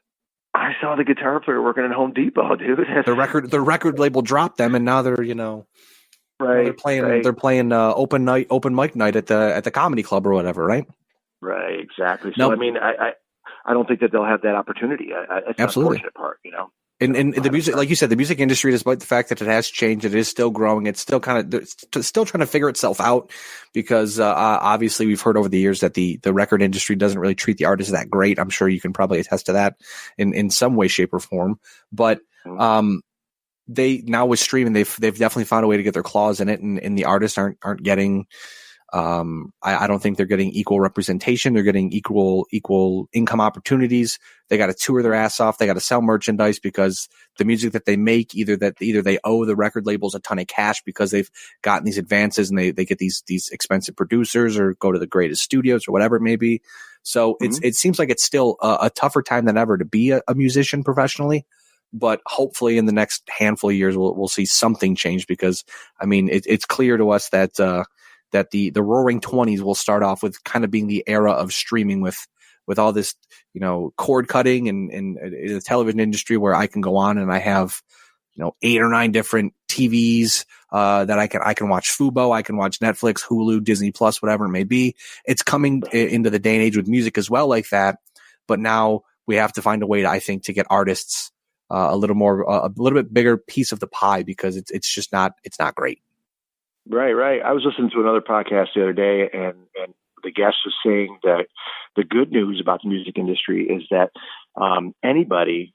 D: I saw the guitar player working at Home Depot, dude.
C: The record label dropped them, and now they're they're playing open mic night at the comedy club or whatever, right?
D: Right, exactly. So I mean, I don't think that they'll have that opportunity. It's the unfortunate part,
C: And the music, like you said, the music industry, despite the fact that it has changed, it is still growing. It's still still trying to figure itself out, because obviously we've heard over the years that the record industry doesn't really treat the artists that great. I'm sure you can probably attest to that in some way, shape, or form. But they now, with streaming, they've definitely found a way to get their claws in it, and the artists aren't getting. I don't think they're getting equal representation. They're getting equal income opportunities. They got to tour their ass off. They got to sell merchandise, because the music that they make, either they owe the record labels a ton of cash because they've gotten these advances, and they get these expensive producers, or go to the greatest studios, or whatever it may be. So it seems like it's still a tougher time than ever to be a musician professionally. But hopefully in the next handful of years, we'll see something change, because I mean, it's clear to us that the roaring 20s will start off with kind of being the era of streaming, with all this, cord cutting and the television industry, where I can go on and I have, 8 or 9 different TVs, that I can watch Fubo, I can watch Netflix, Hulu, Disney Plus, whatever it may be. It's coming into the day and age with music as well, like that. But now we have to find a way to, I think, to get artists a little bit bigger piece of the pie, because it's not great.
D: Right. I was listening to another podcast the other day, and the guest was saying that the good news about the music industry is that anybody,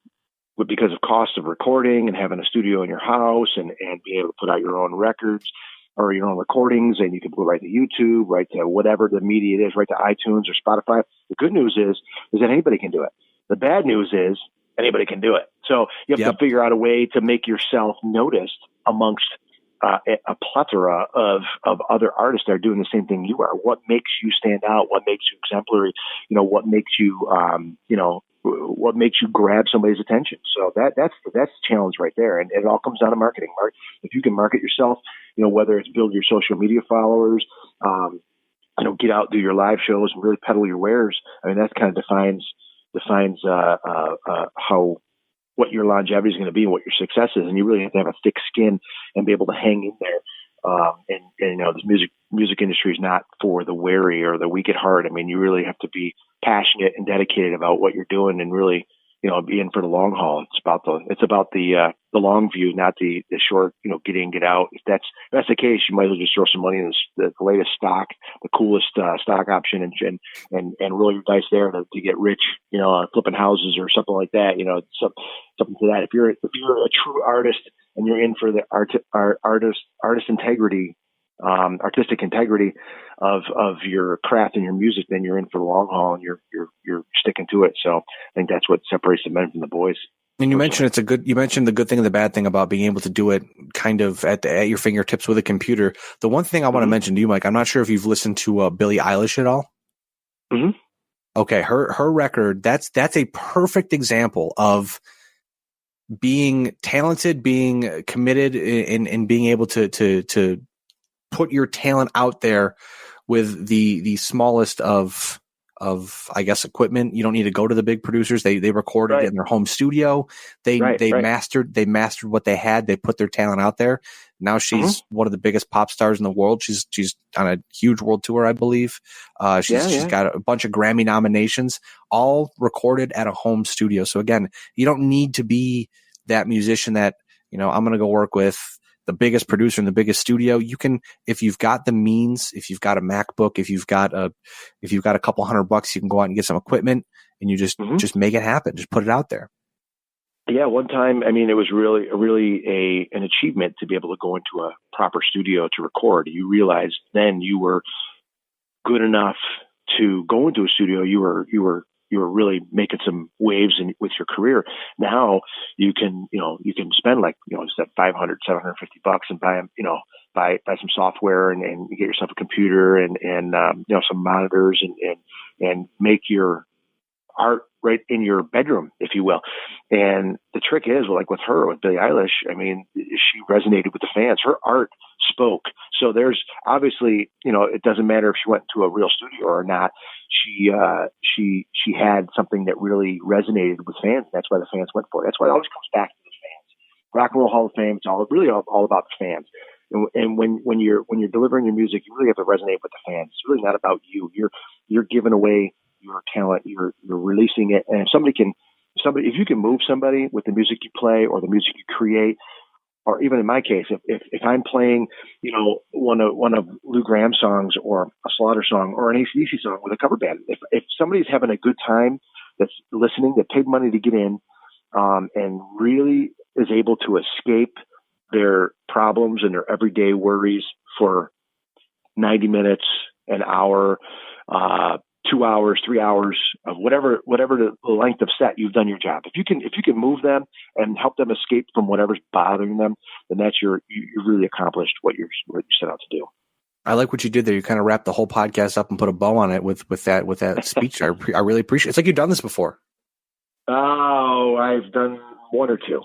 D: because of cost of recording and having a studio in your house and being able to put out your own records or your own recordings, and you can put right to YouTube, right to whatever the media it is, right to iTunes or Spotify. The good news is that anybody can do it. The bad news is anybody can do it. So you have to figure out a way to make yourself noticed amongst a plethora of other artists that are doing the same thing you are. What makes you stand out? What makes you exemplary? What makes you, what makes you grab somebody's attention. So that's the challenge right there. And it all comes down to marketing. If you can market yourself, whether it's build your social media followers, get out, do your live shows and really peddle your wares. I mean, that kind of defines what your longevity is going to be and what your success is. And you really have to have a thick skin and be able to hang in there. This music industry is not for the wary or the weak at heart. I mean, you really have to be passionate and dedicated about what you're doing and really, be in for the long haul. It's about the long view, not the short, get in, get out. If that's the case, you might as well just throw some money in the latest stock, the coolest stock option, and roll your dice there to get rich, flipping houses or something like that. Something to that. If you're a true artist and you're in for the artist integrity, artistic integrity of your craft and your music, then you're in for the long haul and you're sticking to it. So I think that's what separates the men from the boys.
C: And you mentioned you mentioned the good thing and the bad thing about being able to do it kind of at your fingertips with a computer. The one thing I want to mention to you, Mike, I'm not sure if you've listened to Billie Eilish at all.
D: Mm-hmm.
C: Okay. Her record, that's a perfect example of being talented, being committed and being able to put your talent out there with the smallest of I guess equipment. You don't need to go to the big producers. They recorded it in their home studio. They mastered what they had. They put their talent out there. Now she's one of the biggest pop stars in the world. She's on a huge world tour, I believe. She's got a bunch of Grammy nominations, all recorded at a home studio. So again, you don't need to be that musician that, I'm going to go work with the biggest producer in the biggest studio. You can, if you've got the means, if you've got a MacBook, if you've got a couple $100, you can go out and get some equipment and you just make it happen. Just put it out there.
D: Yeah. One time, I mean, it was really an achievement to be able to go into a proper studio to record. You realized then you were good enough to go into a studio. You were really making some waves with your career. Now you can spend $500, $750 and buy some software and get yourself a computer and some monitors and make your art right in your bedroom, if you will. And the trick is, like with Billie Eilish, I mean, she resonated with the fans. Her art spoke. So there's obviously, it doesn't matter if she went to a real studio or not. She had something that really resonated with fans. That's why the fans went for it. That's why it always comes back to the fans. Rock and Roll Hall of Fame, it's all about the fans. And when you're delivering your music, you really have to resonate with the fans. It's really not about you. You're giving away your talent. You're releasing it. And if you can move somebody with the music you play or the music you create, or even in my case, if I'm playing, one of Lou Graham's songs or a Slaughter song or an AC/DC song with a cover band, if somebody's having a good time that's listening, that paid money to get in, and really is able to escape their problems and their everyday worries for 90 minutes, an hour, 2 hours, 3 hours of whatever the length of set, you've done your job. If you can move them and help them escape from whatever's bothering them, then that's you really accomplished what you set out to do.
C: I like what you did there. You kind of wrapped the whole podcast up and put a bow on it with that speech. I really appreciate it. It's like you've done this before.
D: Oh, I've done one or two.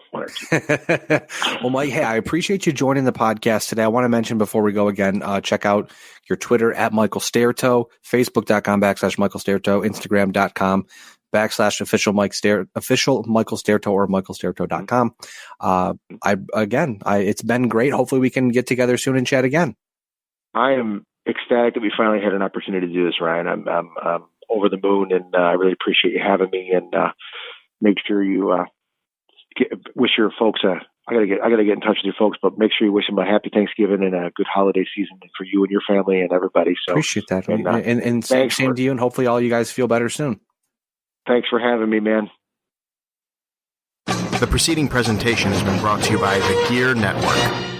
C: Well, Mike, hey, I appreciate you joining the podcast today. I want to mention before we go again, check out your Twitter at Michael Staertow, Facebook.com/Michael Staertow, Instagram.com /official Michael Staertow or MichaelStaertow.com. It's been great. Hopefully we can get together soon and chat again. I
D: am ecstatic that we finally had an opportunity to do this, Ryan. I'm over the moon, and I really appreciate you having me. And make sure you wish your folks I gotta get in touch with your folks, but make sure you wish them a happy Thanksgiving and a good holiday season for you and your family and everybody. So
C: appreciate that, and same to you, and hopefully all you guys feel better soon.
D: Thanks for having me, man.
A: The preceding presentation has been brought to you by the Gear Network.